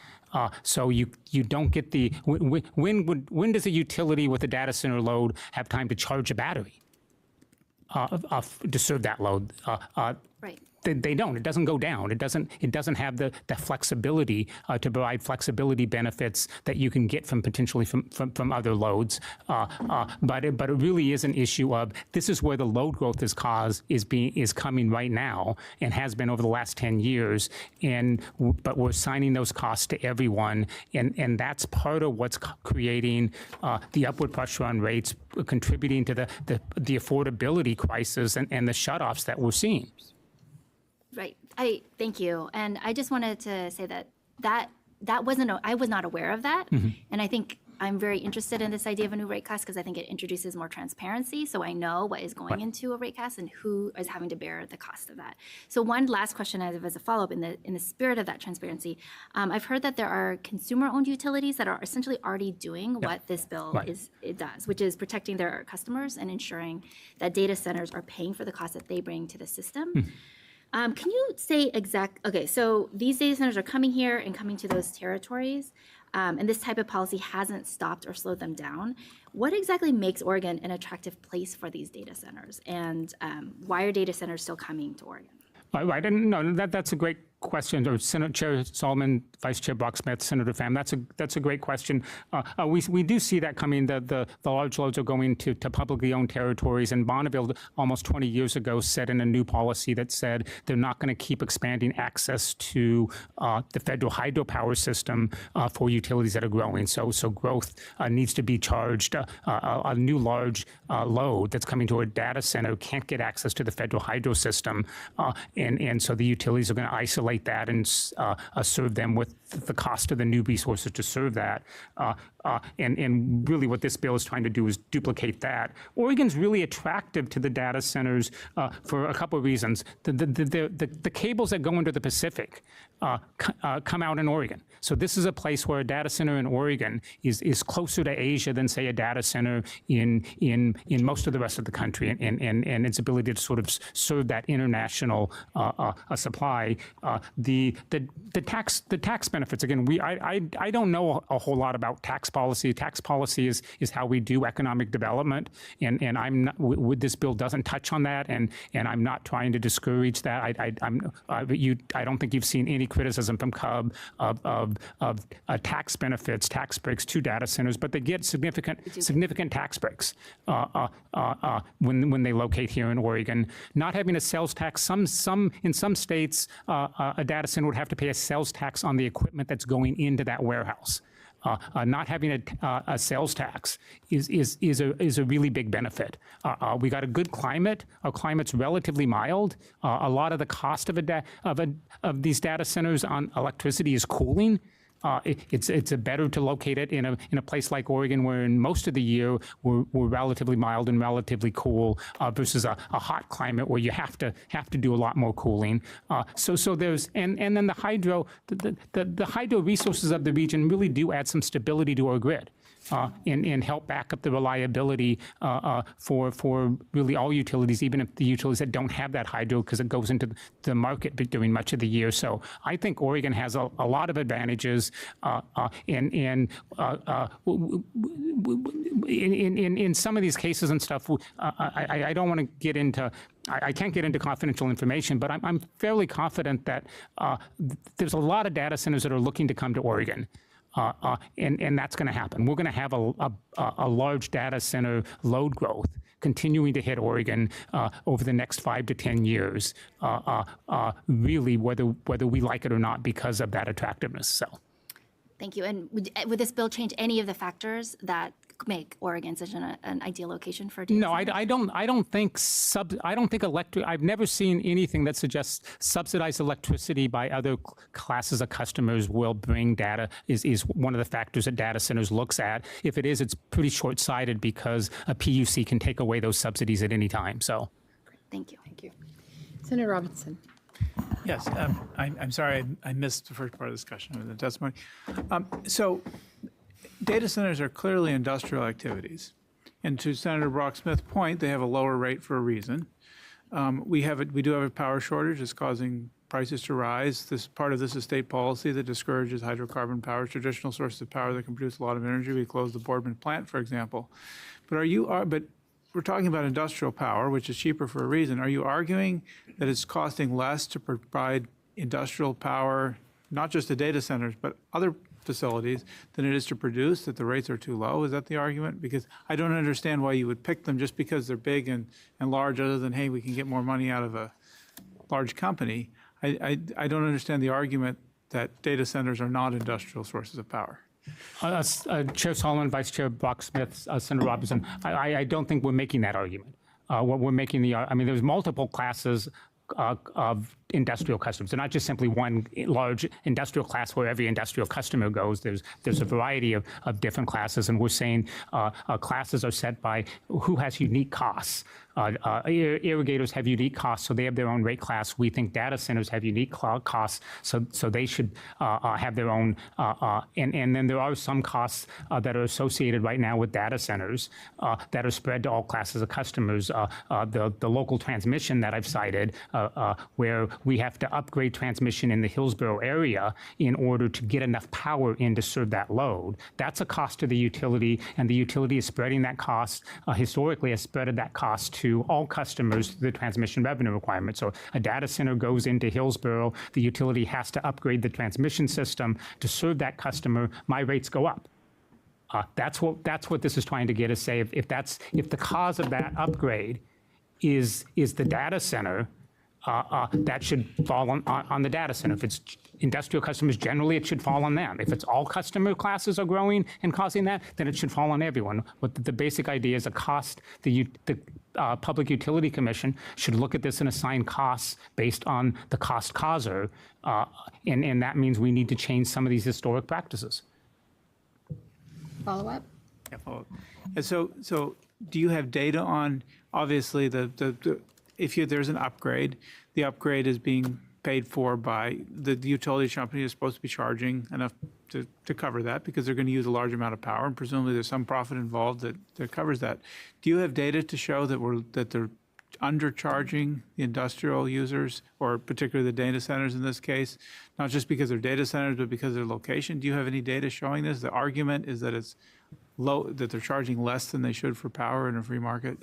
So you don't get the when does a utility with a data center load have time to charge a battery to serve that load? Right. They don't. It doesn't go down. It doesn't have the flexibility to provide flexibility benefits that you can get from potentially from other loads. But it really is an issue of this is where the load growth is coming right now and has been over the last 10 years. But we're assigning those costs to everyone, and that's part of what's creating the upward pressure on rates, contributing to the affordability crisis and the shutoffs that we're seeing. Right. Thank you. And I just wanted to say that wasn't, I was not aware of that. And I think I'm very interested in this idea of a new rate class because I think it introduces more transparency. So I know what is going into a rate class and who is having to bear the cost of that. So one last question as a follow-up in the spirit of that transparency, I've heard that there are consumer-owned utilities that are essentially already doing what this bill does, which is protecting their customers and ensuring that data centers are paying for the cost that they bring to the system. Can you say okay, so these data centers are coming here and coming to those territories, and this type of policy hasn't stopped or slowed them down. What exactly makes Oregon an attractive place for these data centers, and why are data centers still coming to Oregon? Right, and no, that's a great question. Or Senator Chair Solomon, Vice Chair Brock-Smith, Senator Pham. That's a great question. We do see that coming. The large loads are going to publicly owned territories, and Bonneville almost 20 years ago set in a new policy that said they're not going to keep expanding access to the federal hydropower system for utilities that are growing. So growth needs to be charged. A new large load that's coming to a data center can't get access to the federal hydro system, and so the utilities are going to isolate that and serve them with the cost of the new resources to serve that. And really what this bill is trying to do is duplicate that. Oregon's really attractive to the data centers for a couple of reasons. The cables that go into the Pacific come out in Oregon. So this is a place where a data center in Oregon is closer to Asia than, say, a data center in most of the rest of the country, and its ability to sort of serve that international supply. The tax benefits, again, I don't know a whole lot about tax policy. Tax policy is how we do economic development, and I'm not, this bill doesn't touch on that, and I'm not trying to discourage that. I don't think you've seen any criticism from CUB of tax benefits, tax breaks to data centers, but they get significant tax breaks when they locate here in Oregon. Not having a sales tax, in some states, a data center would have to pay a sales tax on the equipment that's going into that warehouse. Not having a sales tax is a really big benefit. We got a good climate. Our climate's relatively mild. A lot of the cost of these data centers on electricity is cooling. It's better to locate it in a place like Oregon, where in most of the year we're relatively mild and relatively cool, versus a hot climate where you have to do a lot more cooling. So there's and then the hydro resources of the region really do add some stability to our grid. And help back up the reliability for really all utilities, even if the utilities that don't have that hydro, because it goes into the market during much of the year. So I think Oregon has a lot of advantages, in some of these cases and stuff. I don't want to get into. I can't get into confidential information, but I'm fairly confident that there's a lot of data centers that are looking to come to Oregon. And that's going to happen. We're going to have a large data center load growth continuing to hit Oregon over the next 5 to 10 years, really, whether we like it or not, because of that attractiveness. So, thank you. And would this bill change any of the factors that make Oregon such an ideal location for data centers? No, I don't think I've never seen anything that suggests subsidized electricity by other classes of customers will bring data is one of the factors that data centers looks at. If it is, it's pretty short-sighted because a PUC can take away those subsidies at any time. So Thank you. Thank you. Senator Robinson. Yes, I'm sorry, I missed the first part of the discussion of the testimony. So data centers are clearly industrial activities. And to Senator Brock Smith's point, they have a lower rate for a reason. We do have a power shortage. It's causing prices to rise. Part of this is state policy that discourages hydrocarbon power, traditional sources of power that can produce a lot of energy. We closed the Boardman plant, for example. But we're talking about industrial power, which is cheaper for a reason. Are you arguing that it's costing less to provide industrial power, not just to data centers, but other facilities, than it is to produce, that the rates are too low? Is that the argument? Because I don't understand why you would pick them just because they're big and large, other than, hey, we can get more money out of a large company. I don't understand the argument that data centers are not industrial sources of power. Chair Solomon, Vice Chair Brock Smith, Senator Robinson, I don't think we're making that argument. What we're making there's multiple classes of industrial customers. They're not just simply one large industrial class where every industrial customer goes. There's a variety of different classes, and we're saying classes are set by who has unique costs. Irrigators have unique costs, so they have their own rate class. We think data centers have unique costs, so they should have their own. And then there are some costs that are associated right now with data centers that are spread to all classes of customers. The local transmission that I've cited, where we have to upgrade transmission in the Hillsborough area in order to get enough power in to serve that load. That's a cost to the utility, and the utility is spreading that cost, historically has spread that cost to all customers through the transmission revenue requirement. So a data center goes into Hillsborough, the utility has to upgrade the transmission system to serve that customer, my rates go up. That's what this is trying to get us say. If the cause of that upgrade is the data center, that should fall on the data center. If it's industrial customers, generally it should fall on them. If it's all customer classes are growing and causing that, then it should fall on everyone. But the basic idea is a cost. The Public Utility Commission should look at this and assign costs based on the cost causer, and that means we need to change some of these historic practices. Follow up? Yeah, follow-up. And so do you have data on, obviously, if there's an upgrade, the upgrade is being paid for by the utility company is supposed to be charging enough to cover that because they're going to use a large amount of power, and presumably there's some profit involved that covers that. Do you have data to show that they're undercharging the industrial users, or particularly the data centers in this case, not just because they're data centers, but because of their location? Do you have any data showing this? The argument is that it's low, that they're charging less than they should for power in a free market?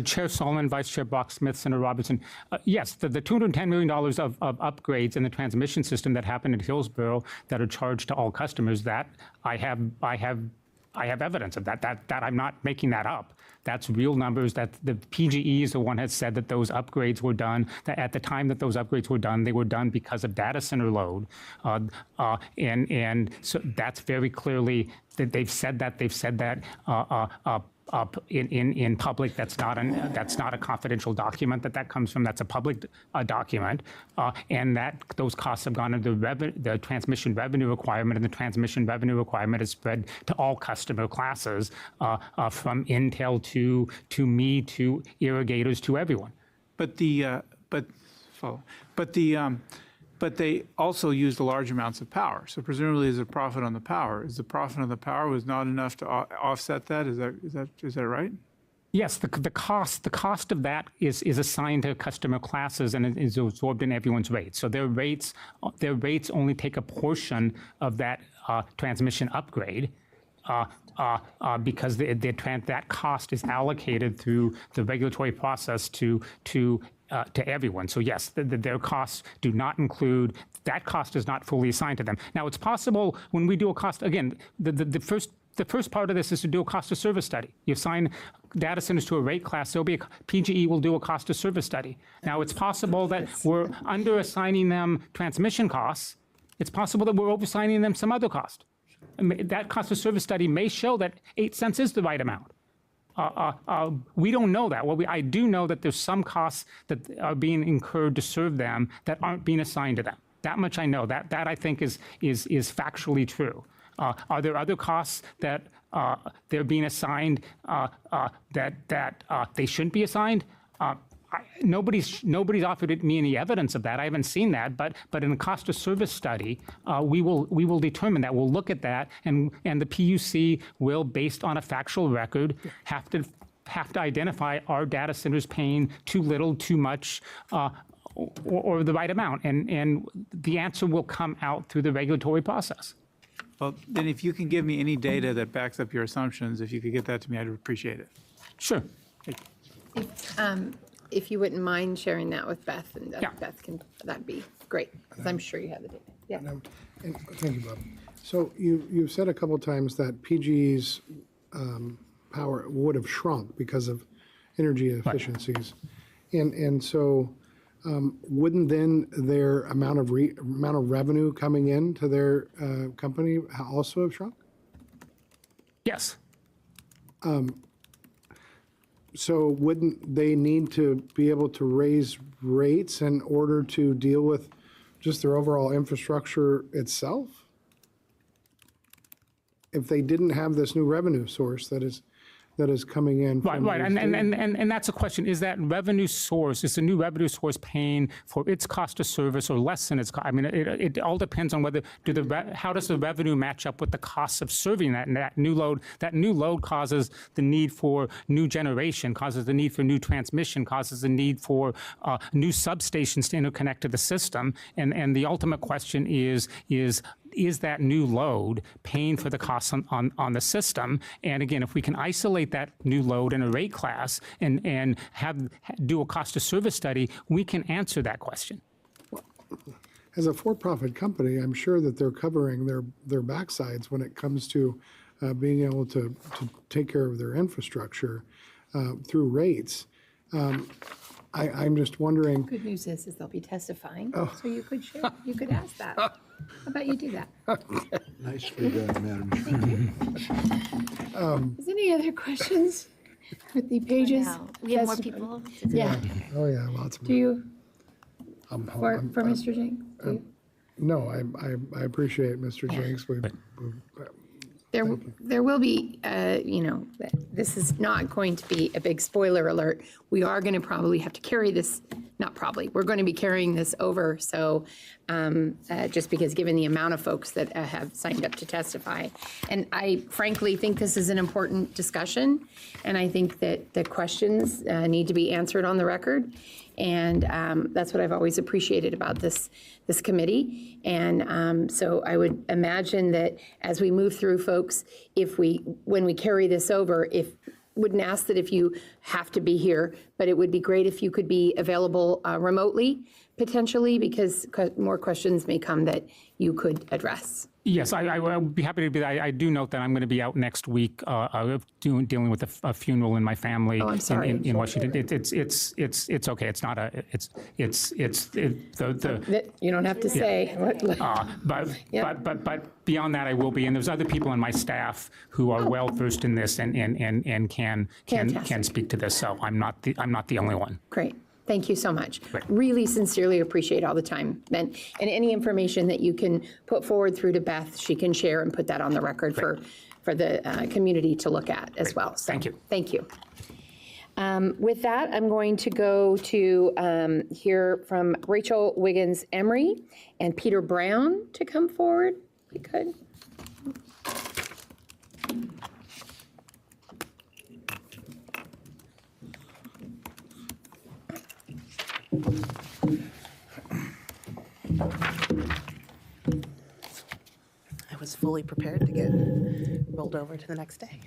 Chair Solomon, Vice Chair Brock Smith, Senator Robinson. Yes, the $210 million of upgrades in the transmission system that happened in Hillsborough that are charged to all customers, that I have evidence of that. That I'm not making that up. That's real numbers. That the PGE is the one has said that those upgrades were done. That at the time that those upgrades were done, they were done because of data center load, and so that's very clearly that they've said that. They've said that. In public, that's not a confidential document that comes from. That's a public document, and that those costs have gone into the transmission revenue requirement, and the transmission revenue requirement is spread to all customer classes, from Intel to me to irrigators to everyone. But they also used large amounts of power. So presumably there's a profit on the power. Is the profit on the power was not enough to offset that? Is that right? Yes, the cost of that is assigned to customer classes and is absorbed in everyone's rates. So their rates only take a portion of that transmission upgrade. Because that cost is allocated through the regulatory process to everyone. So yes, their costs do not include, that cost is not fully assigned to them. Now, it's possible when we do a cost, again, the first part of this is to do a cost of service study. You assign data centers to a rate class, PGE will do a cost of service study. Now, it's possible that we're under assigning them transmission costs. It's possible that we're over assigning them some other cost. That cost of service study may show that 8 cents is the right amount. We don't know that. Well, I do know that there's some costs that are being incurred to serve them that aren't being assigned to them. That much I know. That I think is factually true. Are there other costs that they're being assigned that they shouldn't be assigned? Nobody's offered me any evidence of that. I haven't seen that, but in a cost of service study, we will determine that. We'll look at that, and the PUC will, based on a factual record, have to identify are data centers paying too little, too much, or the right amount, and the answer will come out through the regulatory process. Well, then if you can give me any data that backs up your assumptions, if you could get that to me, I'd appreciate it. Sure. If you wouldn't mind sharing that with Beth, and Yeah. Beth can, that'd be great, because I'm sure you have the data. Yeah. And thank you, Bob. So you've said a couple times that PG's power would have shrunk because of energy efficiencies. And so wouldn't then their amount of revenue coming in to their company also have shrunk? Yes. So wouldn't they need to be able to raise rates in order to deal with just their overall infrastructure itself? If they didn't have this new revenue source that is coming in. Right, from right, these and that's a question. Is that revenue source, is the new revenue source paying for its cost of service or less than its cost? I mean, it all depends on whether, how does the revenue match up with the costs of serving that? And that new load causes the need for new generation, causes the need for new transmission, causes the need for new substations to interconnect to the system. And the ultimate question is that new load paying for the costs on the system? And again, if we can isolate that new load in a rate class and do a cost of service study, we can answer that question. As a for-profit company, I'm sure that they're covering their backsides when it comes to being able to take care of their infrastructure through rates. I'm just wondering. Good news is they'll be testifying, Oh. so you could share, you could ask that. How about you do that? Nicely done, Madam Chair. Is there any other questions with the pages? Now, we have more Yes. people to do. Yeah, Oh, yeah, lots of. do you, I'm- for I'm- Mr. Jenks? Do you? No, I appreciate Mr. Jenks. There will be, this is not going to be a big spoiler alert. We are going to probably have to carry this, not probably, we're going to be carrying this over. So just because given the amount of folks that have signed up to testify. And I frankly think this is an important discussion. And I think that the questions need to be answered on the record. And that's what I've always appreciated about this committee. And so I would imagine that as we move through, folks, when we carry this over, wouldn't ask that if you have to be here, but it would be great if you could be available remotely, potentially, because more questions may come that you could address. Yes, I would be happy to be there. I do note that I'm going to be out next week dealing with a funeral in my family. Oh, I'm sorry. In Washington. It's okay. It's not You don't have to say. But beyond that, I will be. And there's other people on my staff who are well versed in this and can Fantastic. speak to this. So I'm not the only one. Great. Thank you so much. Great. Really sincerely appreciate all the time. And any information that you can put forward through to Beth, she can share and put that on the record for the community to look at as well. So, Thank you. Thank you. With that, I'm going to go to hear from Rachel Wiggins Emery and Peter Brown to come forward, if you could. I was fully prepared to get rolled over to the next day.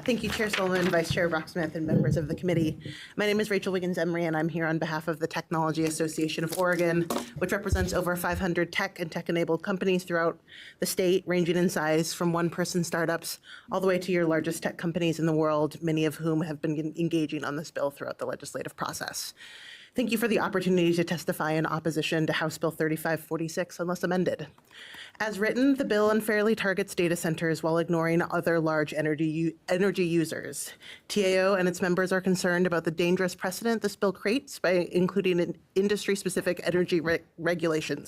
Thank you, Chair Sullivan, Vice Chair Brocksmith, and members of the committee. My name is Rachel Wiggins Emery, and I'm here on behalf of the Technology Association of Oregon, which represents over 500 tech and tech-enabled companies throughout the state, ranging in size from one-person startups all the way to your largest tech companies in the world, many of whom have been engaging on this bill throughout the legislative process. Thank you for the opportunity to testify in opposition to House Bill 3546 unless amended. As written, the bill unfairly targets data centers while ignoring other large energy users. TAO and its members are concerned about the dangerous precedent this bill creates by including an industry-specific energy regulation.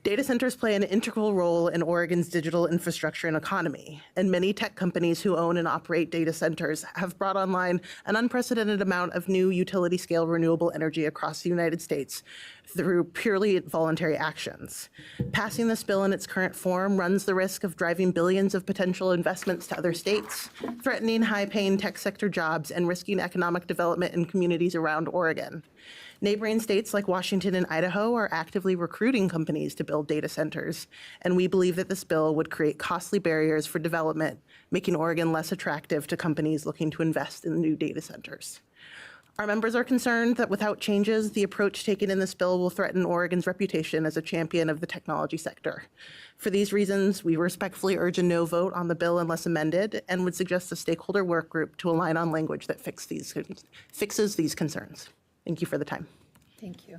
Data centers play an integral role in Oregon's digital infrastructure and economy, and many tech companies who own and operate data centers have brought online an unprecedented amount of new utility-scale renewable energy across the United States through purely voluntary actions. Passing this bill in its current form runs the risk of driving billions of potential investments to other states, threatening high-paying tech sector jobs, and risking economic development in communities around Oregon. Neighboring states like Washington and Idaho are actively recruiting companies to build data centers, and we believe that this bill would create costly barriers for development, making Oregon less attractive to companies looking to invest in new data centers. Our members are concerned that without changes, the approach taken in this bill will threaten Oregon's reputation as a champion of the technology sector. For these reasons, we respectfully urge a no vote on the bill unless amended, and would suggest a stakeholder work group to align on language that fixes these concerns. Thank you for the time. Thank you.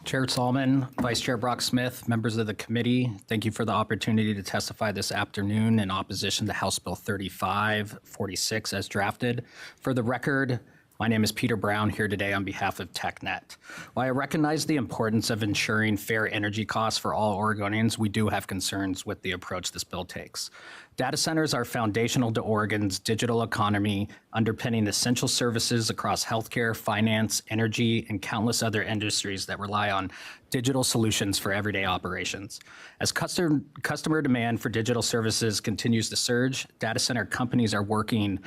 Chair Solomon, Vice Chair Brock Smith, members of the committee, thank you for the opportunity to testify this afternoon in opposition to House Bill 3546 as drafted. For the record, my name is Peter Brown, here today on behalf of TechNet. While I recognize the importance of ensuring fair energy costs for all Oregonians, we do have concerns with the approach this bill takes. Data centers are foundational to Oregon's digital economy, underpinning essential services across healthcare, finance, energy, and countless other industries that rely on digital solutions for everyday operations. As customer demand for digital services continues to surge, data center companies are working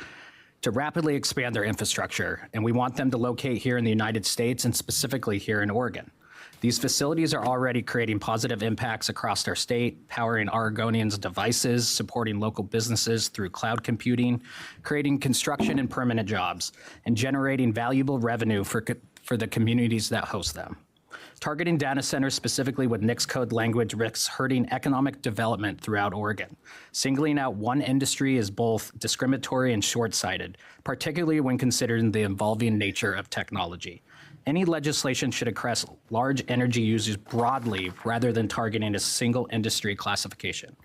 to rapidly expand their infrastructure, and we want them to locate here in the United States and specifically here in Oregon. These facilities are already creating positive impacts across our state, powering Oregonians' devices, supporting local businesses through cloud computing, creating construction and permanent jobs, and generating valuable revenue for the communities that host them. Targeting data centers specifically with NICS code language risks hurting economic development throughout Oregon. Singling out one industry is both discriminatory and short-sighted, particularly when considering the evolving nature of technology. Any legislation should address large energy users broadly rather than targeting a single industry classification.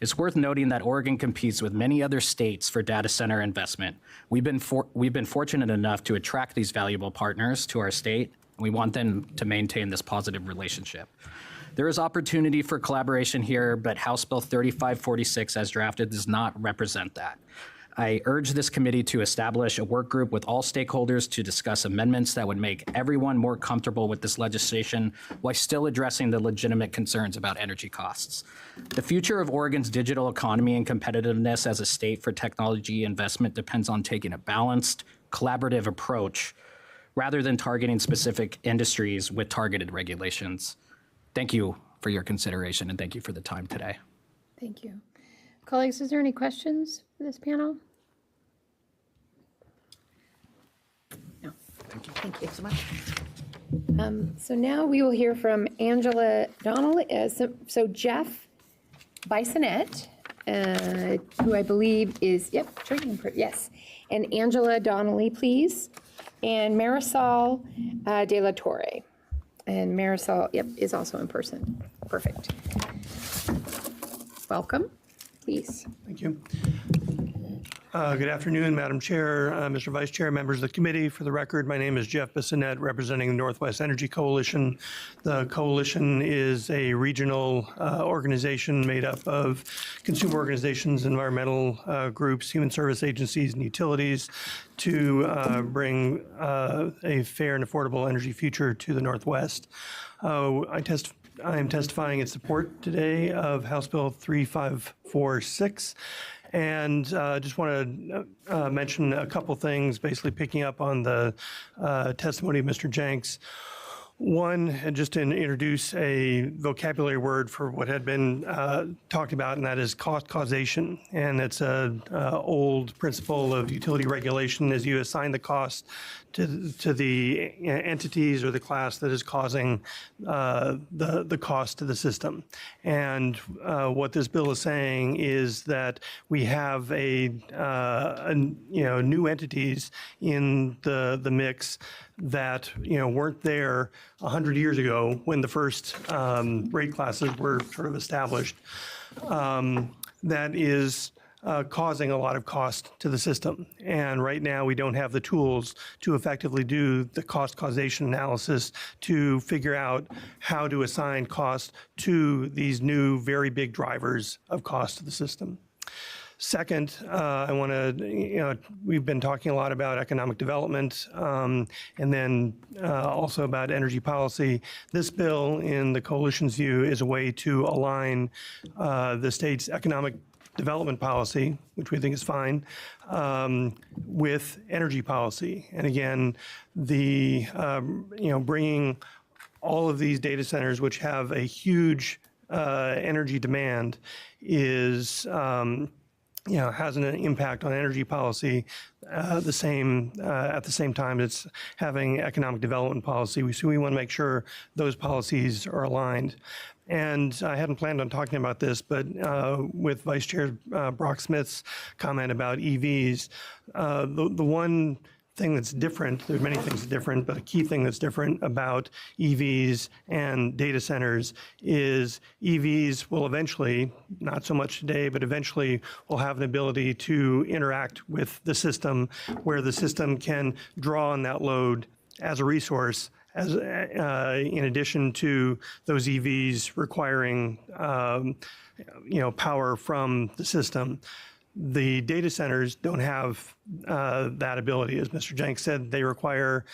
It's worth noting that Oregon competes with many other states for data center investment. We've been fortunate enough to attract these valuable partners to our state. We want them to maintain this positive relationship. There is opportunity for collaboration here, but House Bill 3546 as drafted does not represent that. I urge this committee to establish a work group with all stakeholders to discuss amendments that would make everyone more comfortable with this legislation while still addressing the legitimate concerns about energy costs. The future of Oregon's digital economy and competitiveness as a state for technology investment depends on taking a balanced, collaborative approach rather than targeting specific industries with targeted regulations. Thank you for your consideration, and thank you for the time today. Thank you. Colleagues, is there any questions for this panel? No. Thank you so much. So now we will hear from Angela Donnelly. So Jeff Bissonette, who I believe is, yes. And Angela Donnelly, please. And Marisol De La Torre. And Marisol, is also in person. Perfect. Welcome, please. Thank you. Good afternoon, Madam Chair, Mr. Vice Chair, members of the committee. For the record, my name is Jeff Bissonette, representing the Northwest Energy Coalition. The coalition is a regional organization made up of consumer organizations, environmental groups, human service agencies, and utilities to bring a fair and affordable energy future to the Northwest. I am testifying in support today of House Bill 3546. And just want to mention a couple things, basically picking up on the testimony of Mr. Jenks. One, and just to introduce a vocabulary word for what had been talked about, and that is cost causation. And it's an old principle of utility regulation as you assign the cost to the entities or the class that is causing the cost to the system. And what this bill is saying is that we have new entities in the mix that weren't there 100 years ago when the first rate classes were sort of established. That is causing a lot of cost to the system. And right now, we don't have the tools to effectively do the cost causation analysis to figure out how to assign cost to these new, very big drivers of cost to the system. Second, I want to, we've been talking a lot about economic development and then also about energy policy. This bill, in the coalition's view, is a way to align the state's economic development policy, which we think is fine, with energy policy. And again, the, bringing all of these data centers, which have a huge energy demand, is has an impact on energy policy at the same time it's having economic development policy. So we want to make sure those policies are aligned. And I hadn't planned on talking about this, but with Vice Chair Brock Smith's comment about EVs, the one thing that's different, there's many things different, but a key thing that's different about EVs and data centers is EVs will eventually, not so much today, but eventually will have an ability to interact with the system where the system can draw on that load as a resource as in addition to those EVs requiring power from the system. The data centers don't have that ability. As Mr. Jenks said, they require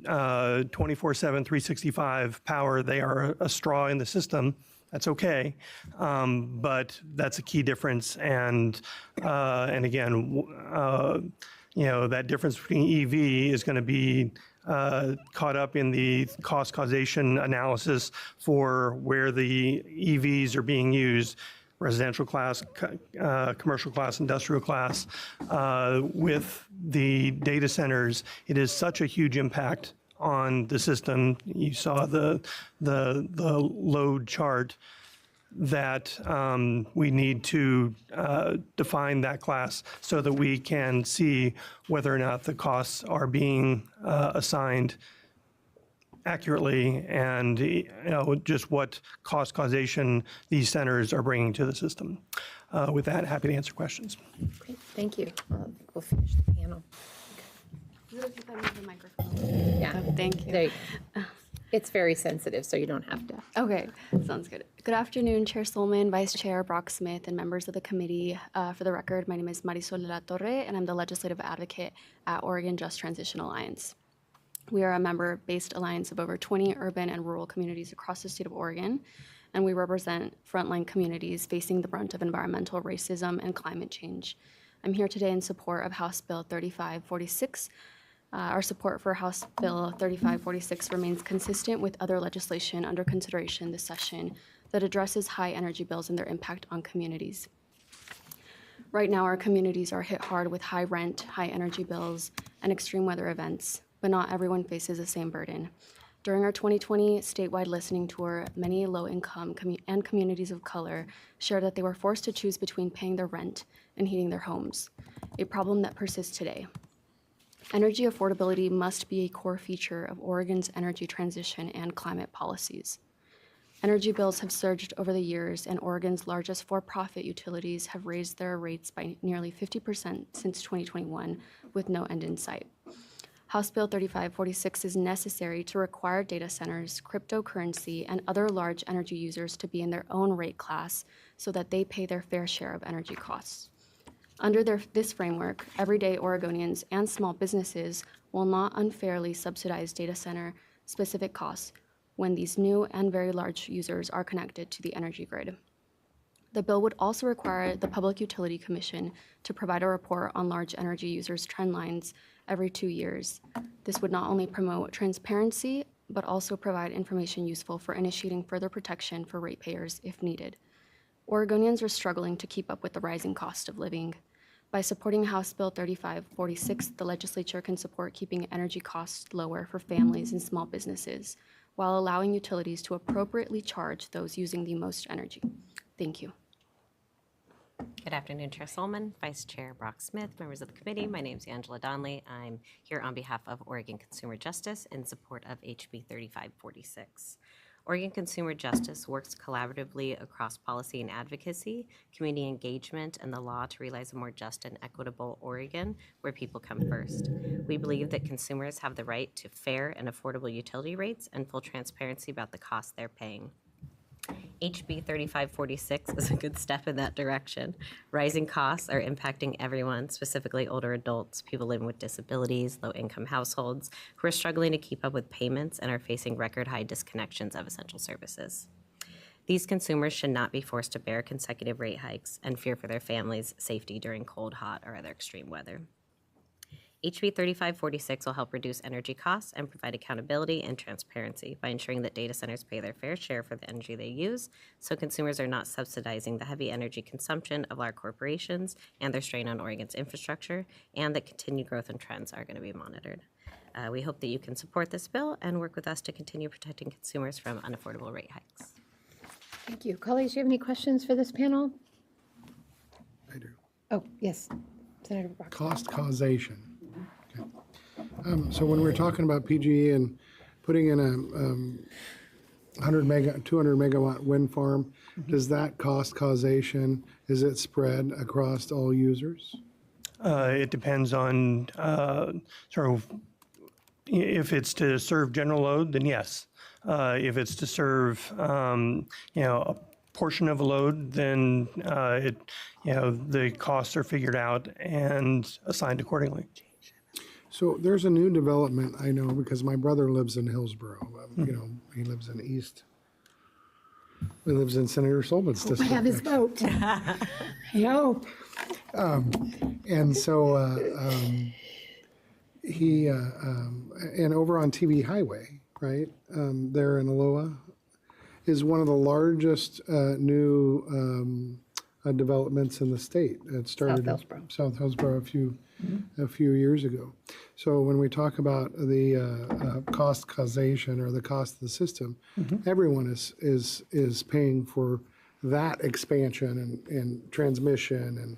24/7, 365 power. They are a straw in the system. That's okay, but that's a key difference. And again, that difference between EV is going to be caught up in the cost causation analysis for where the EVs are being used. Residential class, commercial class, industrial class. With the data centers, it is such a huge impact on the system. You saw the load chart that we need to define that class so that we can see whether or not the costs are being assigned accurately and just what cost causation these centers are bringing to the system. With that, happy to answer questions. Great, thank you. We'll finish the panel. Yeah, Thank you. there you go. It's very sensitive, so you don't have to. Okay, sounds good. Good afternoon, Chair Solomon, Vice Chair Brock Smith, and members of the committee. For the record, my name is Marisol de la Torre, and I'm the legislative advocate at Oregon Just Transition Alliance. We are a member-based alliance of over 20 urban and rural communities across the state of Oregon, and we represent frontline communities facing the brunt of environmental racism and climate change. I'm here today in support of House Bill 3546. Our support for House Bill 3546 remains consistent with other legislation under consideration this session that addresses high energy bills and their impact on communities. Right now, our communities are hit hard with high rent, high energy bills, and extreme weather events, but not everyone faces the same burden. During our 2020 statewide listening tour, many low-income and communities of color shared that they were forced to choose between paying their rent and heating their homes, a problem that persists today. Energy affordability must be a core feature of Oregon's energy transition and climate policies. Energy bills have surged over the years, and Oregon's largest for-profit utilities have raised their rates by nearly 50% since 2021, with no end in sight. House Bill 3546 is necessary to require data centers, cryptocurrency, and other large energy users to be in their own rate class so that they pay their fair share of energy costs. Under this framework, everyday Oregonians and small businesses will not unfairly subsidize data center specific costs when these new and very large users are connected to the energy grid. The bill would also require the Public Utility Commission to provide a report on large energy users' trend lines every 2 years. This would not only promote transparency, but also provide information useful for initiating further protection for ratepayers if needed. Oregonians are struggling to keep up with the rising cost of living. By supporting House Bill 3546, the legislature can support keeping energy costs lower for families and small businesses, while allowing utilities to appropriately charge those using the most energy. Thank you. Good afternoon, Chair Solomon, Vice Chair Brock Smith, members of the committee. My name is Angela Donnelly. I'm here on behalf of Oregon Consumer Justice in support of HB 3546. Oregon Consumer Justice works collaboratively across policy and advocacy, community engagement, and the law to realize a more just and equitable Oregon where people come first. We believe that consumers have the right to fair and affordable utility rates and full transparency about the costs they're paying. HB 3546 is a good step in that direction. Rising costs are impacting everyone, specifically older adults, people living with disabilities, low-income households, who are struggling to keep up with payments and are facing record-high disconnections of essential services. These consumers should not be forced to bear consecutive rate hikes and fear for their families' safety during cold, hot, or other extreme weather. HB 3546 will help reduce energy costs and provide accountability and transparency by ensuring that data centers pay their fair share for the energy they use, so consumers are not subsidizing the heavy energy consumption of large corporations and their strain on Oregon's infrastructure, and that continued growth and trends are going to be monitored. We hope that you can support this bill and work with us to continue protecting consumers from unaffordable rate hikes. Thank you. Colleagues, do you have any questions for this panel? I do. Oh, yes, Senator Brock. Cost causation. Okay. So when we're talking about PGE and putting in a 200 megawatt wind farm, does that cost causation, is it spread across all users? It depends on sort of if it's to serve general load, then yes. If it's to serve, a portion of a load, then the costs are figured out and assigned accordingly. So there's a new development I know because my brother lives in Hillsborough. He lives in he lives in Senator Sullivan's I district. have his vote. I hope. And so he and over on TV Highway, right there in Aloha, is one of the largest new developments in the state. It started South Hillsborough a few years ago. So when we talk about the cost causation or the cost of the system, everyone is paying for that expansion and transmission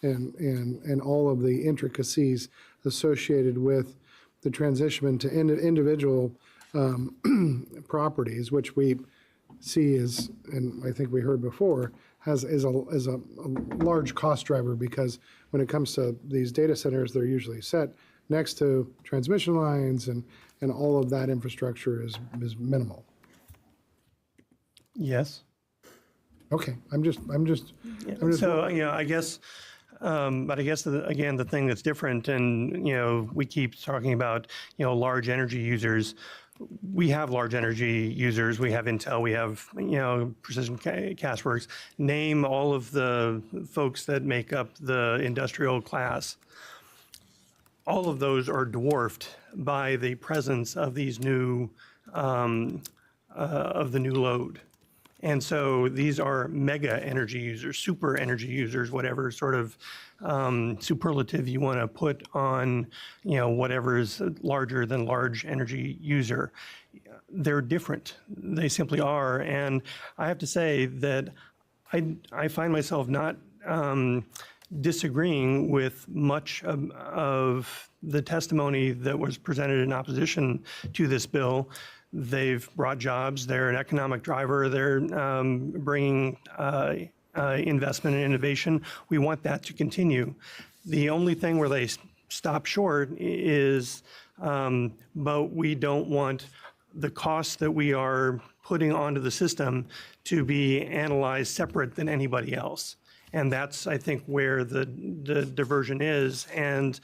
and all of the intricacies associated with the transition to individual properties, which we see is, and I think we heard before, is a large cost driver, because when it comes to these data centers, they're usually set next to transmission lines, and all of that infrastructure is minimal. Yes. Okay, I'm just. So, I guess, but I guess, again, the thing that's different, and, we keep talking about, large energy users. We have large energy users. We have Intel. We have, Precision Castworks. Name all of the folks that make up the industrial class. All of those are dwarfed by the presence of these new, of the new load. And so these are mega energy users, super energy users, whatever sort of superlative you want to put on, whatever is larger than large energy user. They're different. They simply are. And I have to say that I find myself not disagreeing with much of the testimony that was presented in opposition to this bill. They've brought jobs. They're an economic driver. They're bringing investment and innovation. We want that to continue. The only thing where they stop short is, but we don't want the costs that we are putting onto the system to be analyzed separate than anybody else. And that's, I think, where the diversion is. And,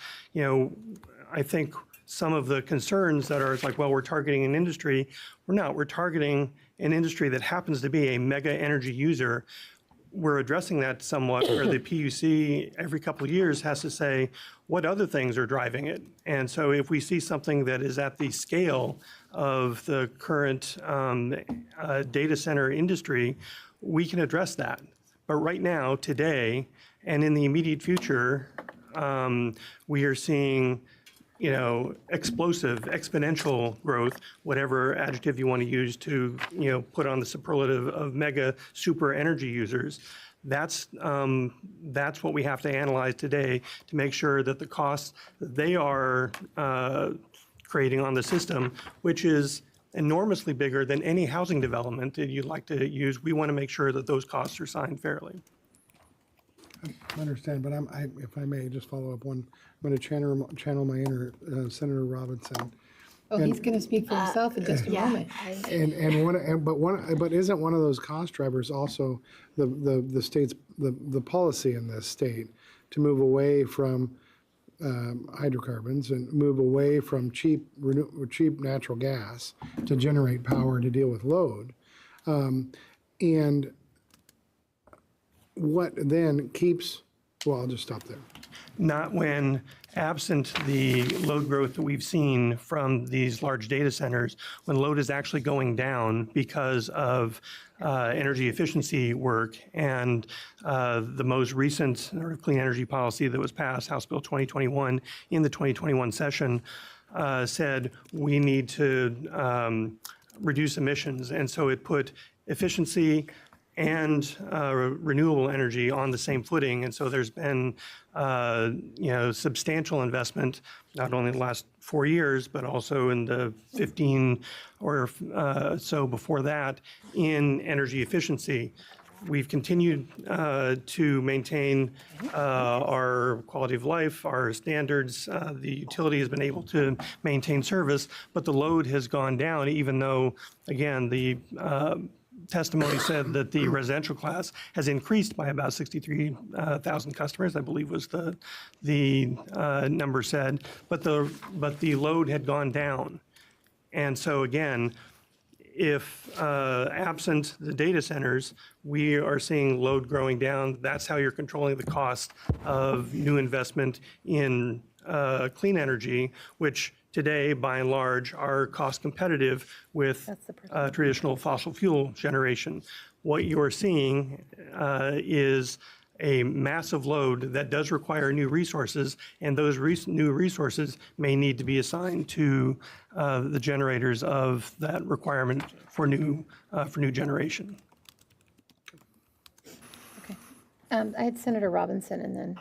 I think some of the concerns that are like, well, we're targeting an industry. We're not. We're targeting an industry that happens to be a mega energy user. We're addressing that somewhat, where the PUC every couple of years has to say what other things are driving it. And so if we see something that is at the scale of the current data center industry, we can address that. But right now, today, and in the immediate future, we are seeing explosive, exponential growth, whatever adjective you want to use to, put on the superlative of mega super energy users. That's what we have to analyze today to make sure that the costs that they are creating on the system, which is enormously bigger than any housing development that you'd like to use, we want to make sure that those costs are signed fairly. I understand, but if I may just follow up one, I'm going to channel my inner Senator Robinson. Oh, he's going to speak for himself in just a moment. But isn't one of those cost drivers also the state's the policy in this state to move away from hydrocarbons and move away from cheap natural gas to generate power to deal with load, and what then keeps? Well, I'll just stop there. Not when, absent the load growth that we've seen from these large data centers, when load is actually going down because of energy efficiency work. And the most recent sort of clean energy policy that was passed, House Bill 2021, in the 2021 session, said we need to reduce emissions. And so it put efficiency and renewable energy on the same footing. And so there's been substantial investment, not only in the last 4 years, but also in the 15 or so before that, in energy efficiency. We've continued to maintain our quality of life, our standards. The utility has been able to maintain service, but the load has gone down, even though, again, the testimony said that the residential class has increased by about 63,000 customers, I believe was the number said, but the load had gone down. And so again, if absent the data centers, we are seeing load growing down. That's how you're controlling the cost of new investment in clean energy, which today, by and large, are cost competitive with traditional fossil fuel generation. What you're seeing is a massive load that does require new resources, and those new resources may need to be assigned to the generators of that requirement for new generation. Okay. I had Senator Robinson and then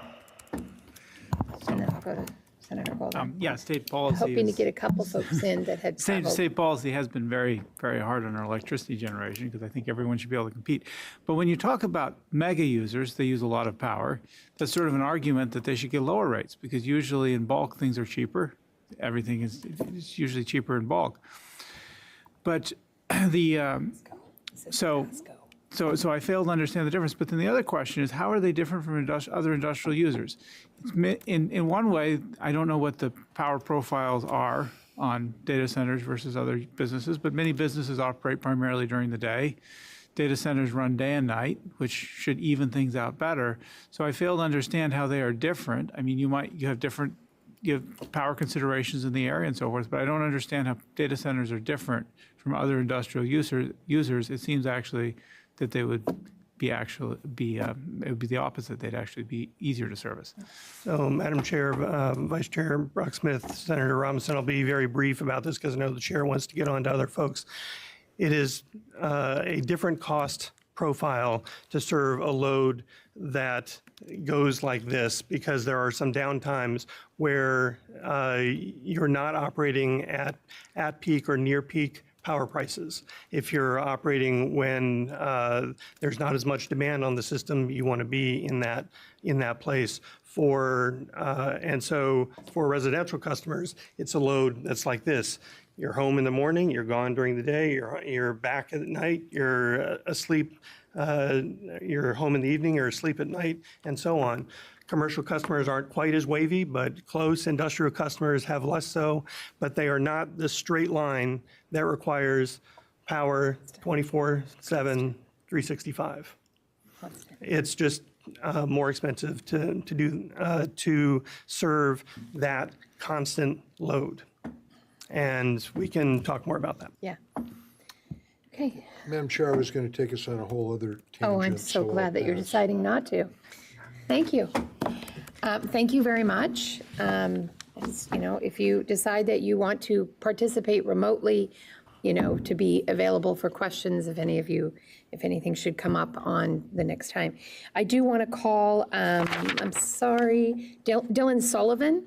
I'll go to Senator Golden. Yeah, state policy. Hoping to get a couple folks in that had traveled. State policy has been very, very hard on our electricity generation because I think everyone should be able to compete. But when you talk about mega users, they use a lot of power. That's sort of an argument that they should get lower rates because usually in bulk things are cheaper. Everything is usually cheaper in bulk. But so I failed to understand the difference. But then the other question is, how are they different from other industrial users? In one way, I don't know what the power profiles are on data centers versus other businesses, but many businesses operate primarily during the day. Data centers run day and night, which should even things out better. So I fail to understand how they are different. I mean, you have power considerations in the area and so forth, but I don't understand how data centers are different from other industrial users. It seems actually that they would it would be the opposite. They'd actually be easier to service. So, Madam Chair, Vice Chair Brock Smith, Senator Robinson, I'll be very brief about this because I know the chair wants to get on to other folks. It is a different cost profile to serve a load that goes like this because there are some downtimes where you're not operating at peak or near peak power prices. If you're operating when there's not as much demand on the system, you want to be in that place. And so for residential customers, it's a load that's like this. You're home in the morning, you're gone during the day, you're back at night, you're asleep, you're home in the evening, you're asleep at night, and so on. Commercial customers aren't quite as wavy, but close. Industrial customers have less so, but they are not the straight line that requires power 24/7, 365. It's just more expensive to serve that constant load. And we can talk more about that. Yeah. Okay. Madam Chair, I was going to take us on a whole other tangent. Oh, I'm so glad that you're pass. deciding not to. Thank you. Thank you very much. If you decide that you want to participate remotely, to be available for questions if anything should come up on the next time. I do want to call, I'm sorry, Dylan Sullivan.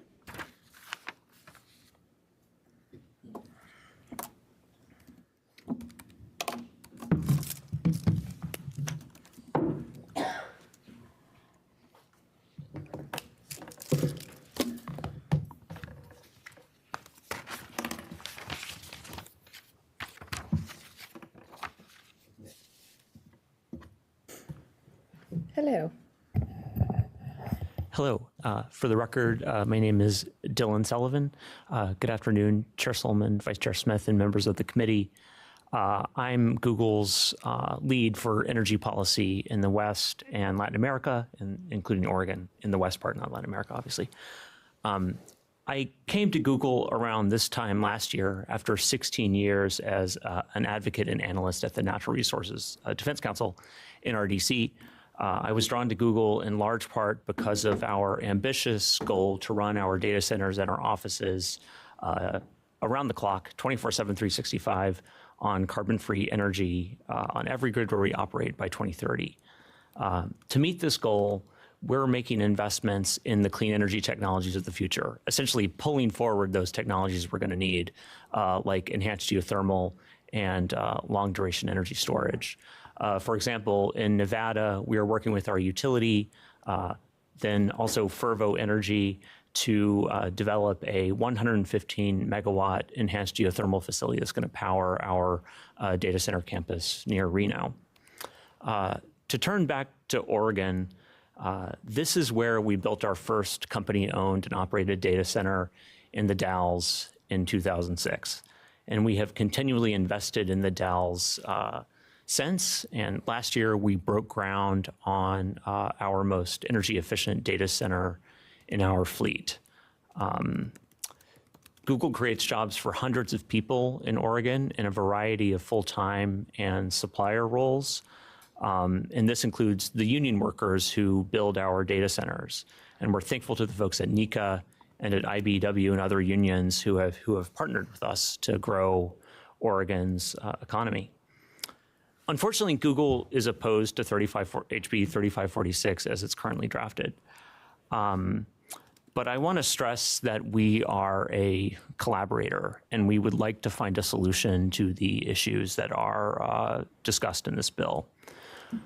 Hello. Hello. For the record, my name is Dylan Sullivan. Good afternoon, Chair Solomon, Vice Chair Smith, and members of the committee. I'm Google's lead for energy policy in the West and Latin America, including Oregon, in the West part, not Latin America, obviously. I came to Google around this time last year after 16 years as an advocate and analyst at the Natural Resources Defense Council, NRDC. I was drawn to Google in large part because of our ambitious goal to run our data centers and our offices around the clock, 24/7, 365, on carbon-free energy on every grid where we operate by 2030. To meet this goal, we're making investments in the clean energy technologies of the future, essentially pulling forward those technologies we're going to need, like enhanced geothermal and long-duration energy storage. For example, in Nevada, we are working with our utility, then also Fervo Energy, to develop a 115 megawatt enhanced geothermal facility that's going to power our data center campus near Reno. To turn back to Oregon, this is where we built our first company-owned and operated data center in the Dalles in 2006. And we have continually invested in the Dalles since. And last year, we broke ground on our most energy-efficient data center in our fleet. Google creates jobs for hundreds of people in Oregon in a variety of full-time and supplier roles. And this includes the union workers who build our data centers. And we're thankful to the folks at NECA and at IBEW and other unions who have partnered with us to grow Oregon's economy. Unfortunately, Google is opposed to HB 3546 as it's currently drafted. But I want to stress that we are a collaborator, and we would like to find a solution to the issues that are discussed in this bill.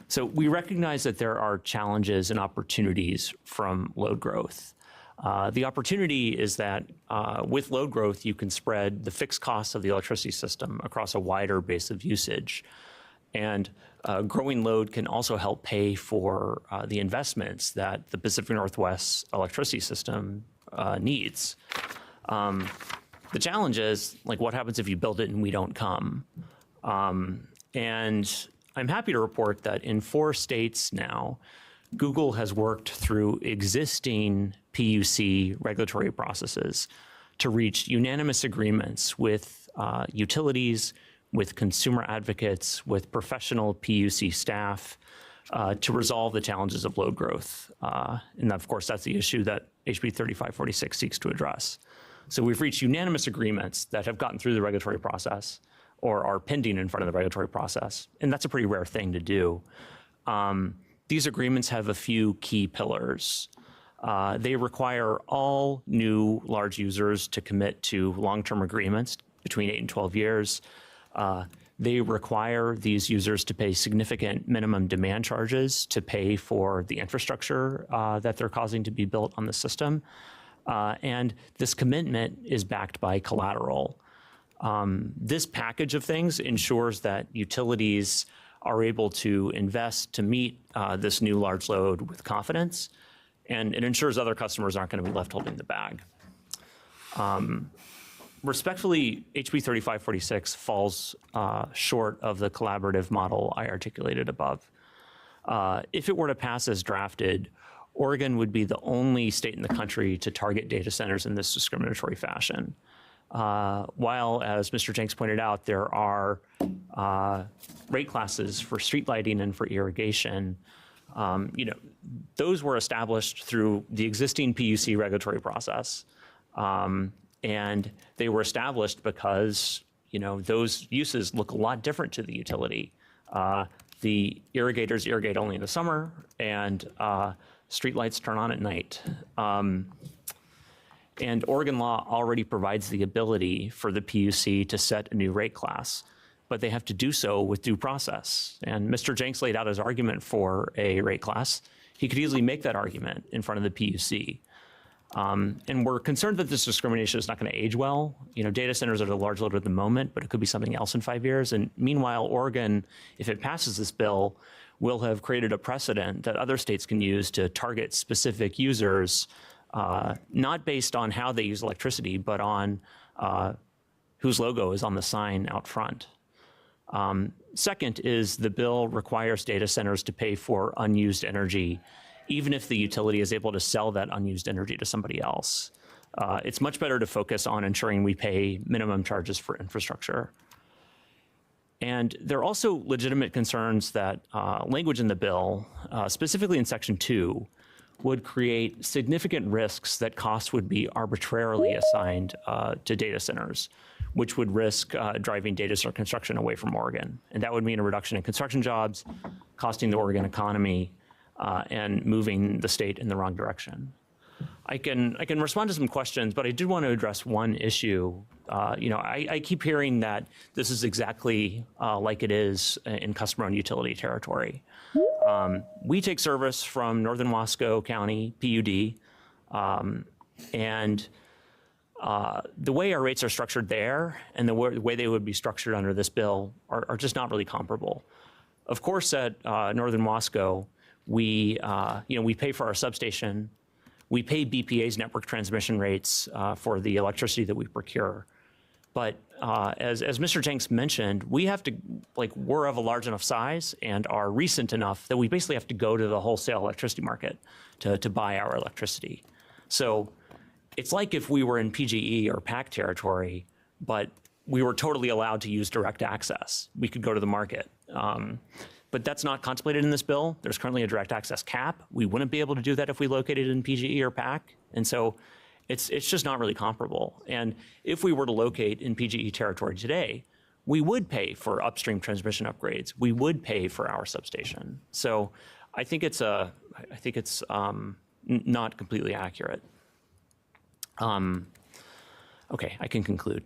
So we recognize that there are challenges and opportunities from load growth. The opportunity is that with load growth, you can spread the fixed costs of the electricity system across a wider base of usage. And growing load can also help pay for the investments that the Pacific Northwest electricity system needs. The challenge is, like, what happens if you build it and we don't come? And I'm happy to report that in 4 states now, Google has worked through existing PUC regulatory processes to reach unanimous agreements with utilities, with consumer advocates, with professional PUC staff to resolve the challenges of load growth. And of course, that's the issue that HB 3546 seeks to address. So we've reached unanimous agreements that have gotten through the regulatory process or are pending in front of the regulatory process. And that's a pretty rare thing to do. These agreements have a few key pillars. They require all new large users to commit to long-term agreements between 8 and 12 years. They require these users to pay significant minimum demand charges to pay for the infrastructure that they're causing to be built on the system. And this commitment is backed by collateral. This package of things ensures that utilities are able to invest to meet this new large load with confidence, and it ensures other customers aren't going to be left holding the bag. Respectfully, HB 3546 falls short of the collaborative model I articulated above. If it were to pass as drafted, Oregon would be the only state in the country to target data centers in this discriminatory fashion. While, as Mr. Jenks pointed out, there are rate classes for street lighting and for irrigation, those were established through the existing PUC regulatory process. And they were established because, those uses look a lot different to the utility. The irrigators irrigate only in the summer, and streetlights turn on at night. And Oregon law already provides the ability for the PUC to set a new rate class, but they have to do so with due process. And Mr. Jenks laid out his argument for a rate class. He could easily make that argument in front of the PUC. And we're concerned that this discrimination is not going to age well. Data centers are the large load at the moment, but it could be something else in 5 years. And meanwhile, Oregon, if it passes this bill, will have created a precedent that other states can use to target specific users, not based on how they use electricity, but on whose logo is on the sign out front. Second is the bill requires data centers to pay for unused energy, even if the utility is able to sell that unused energy to somebody else. It's much better to focus on ensuring we pay minimum charges for infrastructure. And there are also legitimate concerns that language in the bill, specifically in Section 2, would create significant risks that costs would be arbitrarily assigned to data centers, which would risk driving data center construction away from Oregon. And that would mean a reduction in construction jobs, costing the Oregon economy, and moving the state in the wrong direction. I can respond to some questions, but I did want to address one issue. I keep hearing that this is exactly like it is in customer-owned utility territory. We take service from Northern Wasco County, PUD, and the way our rates are structured there and the way they would be structured under this bill are just not really comparable. Of course, at Northern Wasco, we pay for our substation. We pay BPA's network transmission rates for the electricity that we procure. But as Mr. Jenks mentioned, we have to, we're of a large enough size and are recent enough that we basically have to go to the wholesale electricity market to buy our electricity. So it's like if we were in PGE or PAC territory, but we were totally allowed to use direct access. We could go to the market. But that's not contemplated in this bill. There's currently a direct access cap. We wouldn't be able to do that if we located in PGE or PAC. And so it's just not really comparable. And if we were to locate in PGE territory today, we would pay for upstream transmission upgrades. We would pay for our substation. So I think it's not completely accurate. Okay, I can conclude.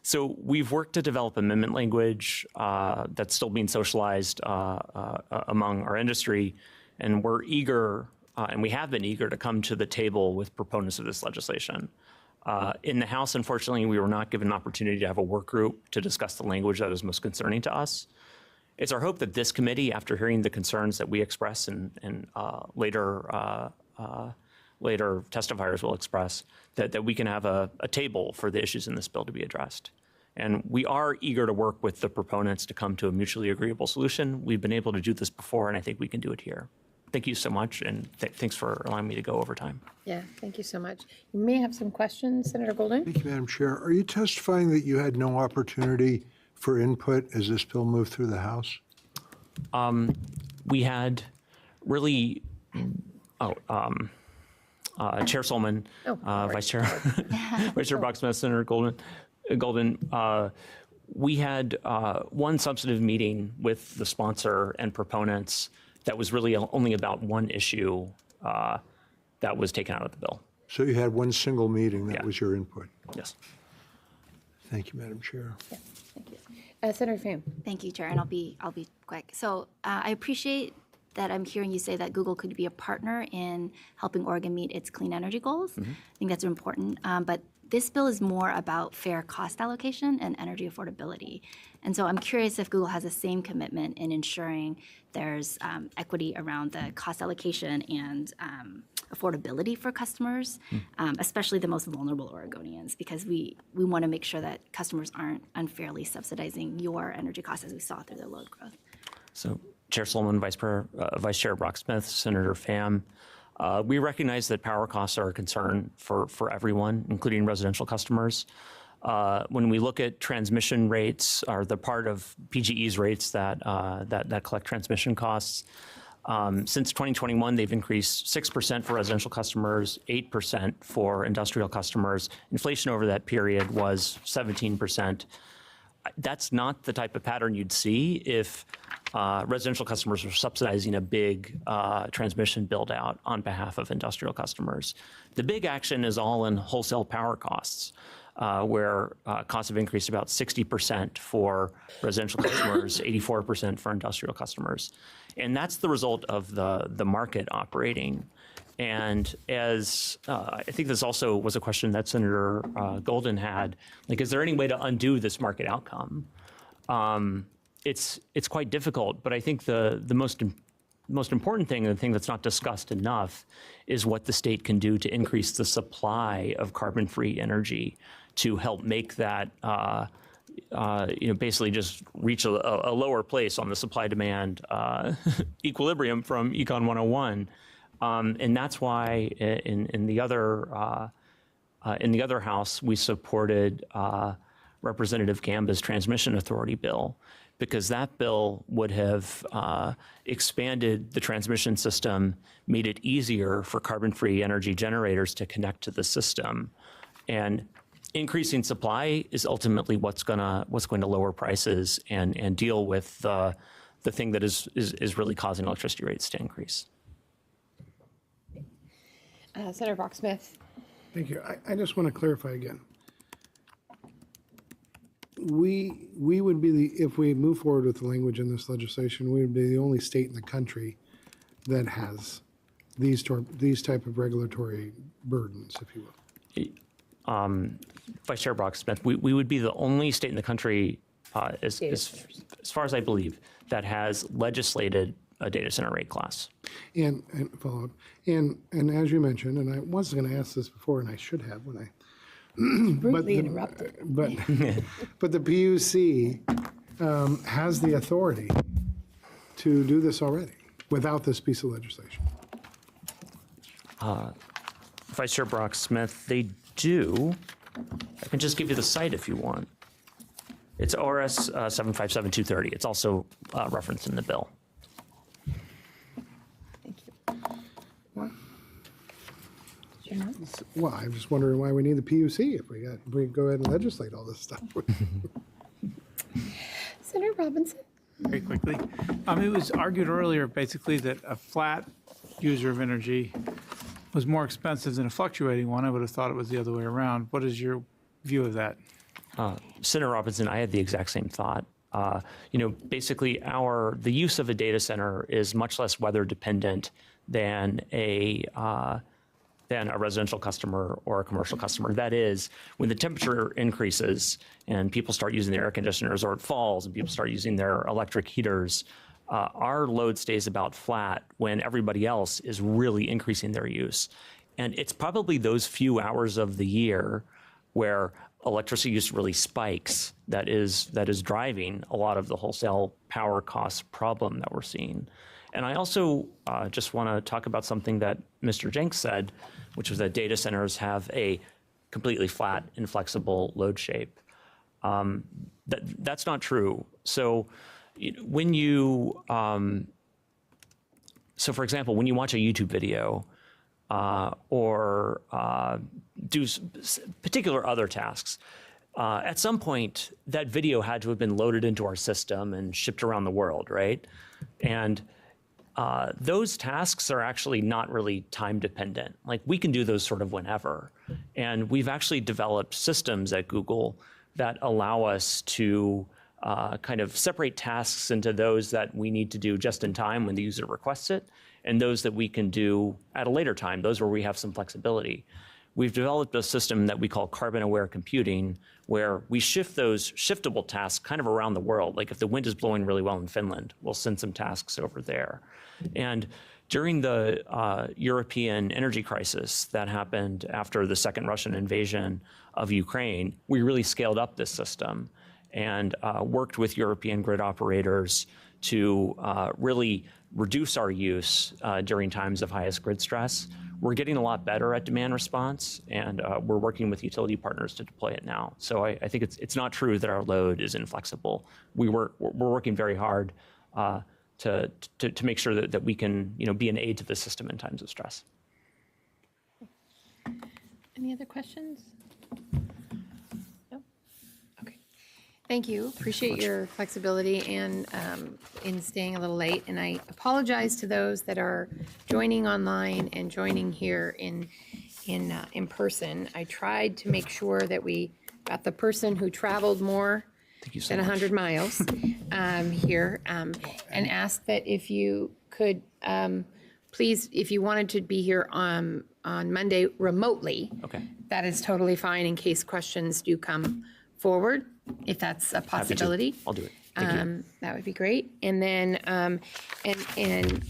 So we've worked to develop amendment language that's still being socialized among our industry, and we're eager, and we have been eager to come to the table with proponents of this legislation. In the House, unfortunately, we were not given an opportunity to have a work group to discuss the language that is most concerning to us. It's our hope that this committee, after hearing the concerns that we express and later testifiers will express, that we can have a table for the issues in this bill to be addressed. And we are eager to work with the proponents to come to a mutually agreeable solution. We've been able to do this before, and I think we can do it here. Thank you so much, and thanks for allowing me to go over time. Yeah, thank you so much. You may have some questions, Senator Golden. Thank you, Madam Chair. Are you testifying that you had no opportunity for input as this bill moved through the House? We had really, Chair Solomon, Vice Chair, Vice Chair Brock-Smith, Senator Golden. We had one substantive meeting with the sponsor and proponents that was really only about one issue that was taken out of the bill. So you had one single meeting, that was your input? Yes. Thank you, Madam Chair. Yeah, thank you. Senator Pham. Thank you, Chair, and I'll be quick. So I appreciate that I'm hearing you say that Google could be a partner in helping Oregon meet its clean energy goals. I think that's important. But this bill is more about fair cost allocation and energy affordability. And so I'm curious if Google has the same commitment in ensuring there's equity around the cost allocation and affordability for customers, especially the most vulnerable Oregonians, because we want to make sure that customers aren't unfairly subsidizing your energy costs as we saw through the load growth. So Chair Solomon, Vice Chair Brock-Smith, Senator Pham, we recognize that power costs are a concern for everyone, including residential customers. When we look at transmission rates, or the part of PGE's rates that collect transmission costs, since 2021, they've increased 6% for residential customers, 8% for industrial customers. Inflation over that period was 17%. That's not the type of pattern you'd see if residential customers were subsidizing a big transmission build out on behalf of industrial customers. The big action is all in wholesale power costs, where costs have increased about 60% for residential customers, 84% for industrial customers. And that's the result of the market operating. And as I think this also was a question that Senator Golden had, is there any way to undo this market outcome? it's quite difficult. But I think the most important thing, and the thing that's not discussed enough, is what the state can do to increase the supply of carbon-free energy to help make that, basically just reach a lower place on the supply-demand equilibrium from Econ 101. And that's why in the other House, we supported Representative Gamba's Transmission Authority bill, because that bill would have expanded the transmission system, made it easier for carbon-free energy generators to connect to the system. And increasing supply is ultimately what's going to lower prices and deal with the thing that is really causing electricity rates to increase. Senator Brock Smith. Thank you. I just want to clarify again. We would be if we move forward with the language in this legislation, we would be the only state in the country that has these type of regulatory burdens, if you will. Vice Chair Brock Smith, we would be the only state in the country, as far as I believe, that has legislated a data center rate class. And follow up. And as you mentioned, and I was going to ask this before, and I should have when I Rudely interrupted. But the PUC has the authority to do this already without this piece of legislation. Vice Chair Brock Smith, they do. I can just give you the site if you want. It's ORS 757-230. It's also referenced in the bill. Well, I'm just wondering why we need the PUC if we go ahead and legislate all this stuff. Senator Robinson. Very quickly. It was argued earlier, basically, that a flat user of energy was more expensive than a fluctuating one. I would have thought it was the other way around. What is your view of that? Senator Robinson, I had the exact same thought. Basically, the use of a data center is much less weather dependent than a residential customer or a commercial customer. That is, when the temperature increases and people start using their air conditioners, or it falls and people start using their electric heaters, our load stays about flat when everybody else is really increasing their use. And it's probably those few hours of the year where electricity use really spikes that is driving a lot of the wholesale power cost problem that we're seeing. And I also just want to talk about something that Mr. Jenks said, which was that data centers have a completely flat, inflexible load shape. That's not true. So when you, for example, when you watch a YouTube video or do particular other tasks, at some point that video had to have been loaded into our system and shipped around the world, right? And those tasks are actually not really time dependent. Like, we can do those sort of whenever. And we've actually developed systems at Google that allow us to kind of separate tasks into those that we need to do just in time when the user requests it, and those that we can do at a later time, those where we have some flexibility. We've developed a system that we call carbon-aware computing, where we shift those shiftable tasks kind of around the world. Like, if the wind is blowing really well in Finland, we'll send some tasks over there. And during the European energy crisis that happened after the second Russian invasion of Ukraine, we really scaled up this system and worked with European grid operators to really reduce our use during times of highest grid stress. We're getting a lot better at demand response, and we're working with utility partners to deploy it now. So I think it's not true that our load is inflexible. We're working very hard to make sure that we can be an aid to the system in times of stress. Any other questions? No? Okay. Thank you. Appreciate your flexibility and in staying a little late. And I apologize to those that are joining online and joining here in person. I tried to make sure that we got the person who traveled more than 100 miles here, and asked that if you could please, if you wanted to be here on Monday remotely, that is totally fine in case questions do come forward, if that's a possibility. I'll do it. That would be great. And then, and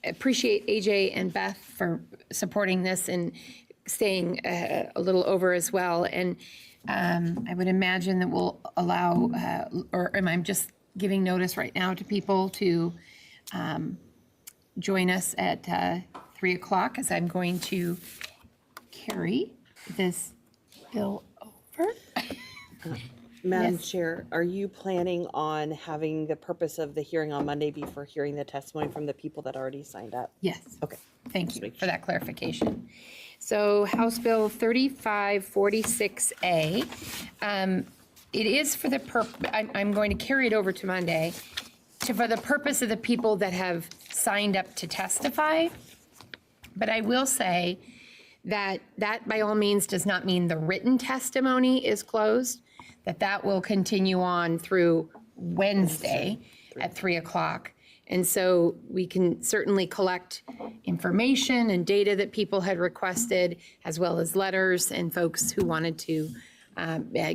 appreciate AJ and Beth for supporting this and staying a little over as well. And I would imagine that we'll allow, or am I just giving notice right now to people to join us at 3 o'clock, as I'm going to carry this bill over. Madam Yes. Chair, are you planning on having the purpose of the hearing on Monday be for hearing the testimony from the people that already signed up? Yes. Okay. Thank you for that clarification. So House Bill 3546A, it is for the I'm going to carry it over to Monday, for the purpose of the people that have signed up to testify. But I will say that by all means does not mean the written testimony is closed, that will continue on through Wednesday at 3 o'clock. And so we can certainly collect information and data that people had requested, as well as letters and folks who wanted to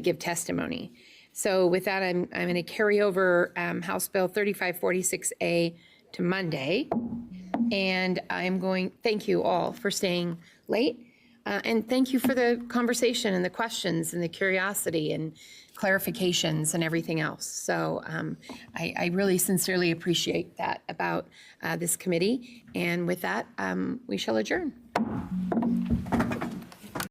give testimony. So with that, I'm going to carry over House Bill 3546A to Monday. And thank you all for staying late. And thank you for the conversation and the questions and the curiosity and clarifications and everything else. So I really sincerely appreciate that about this committee. And with that, we shall adjourn.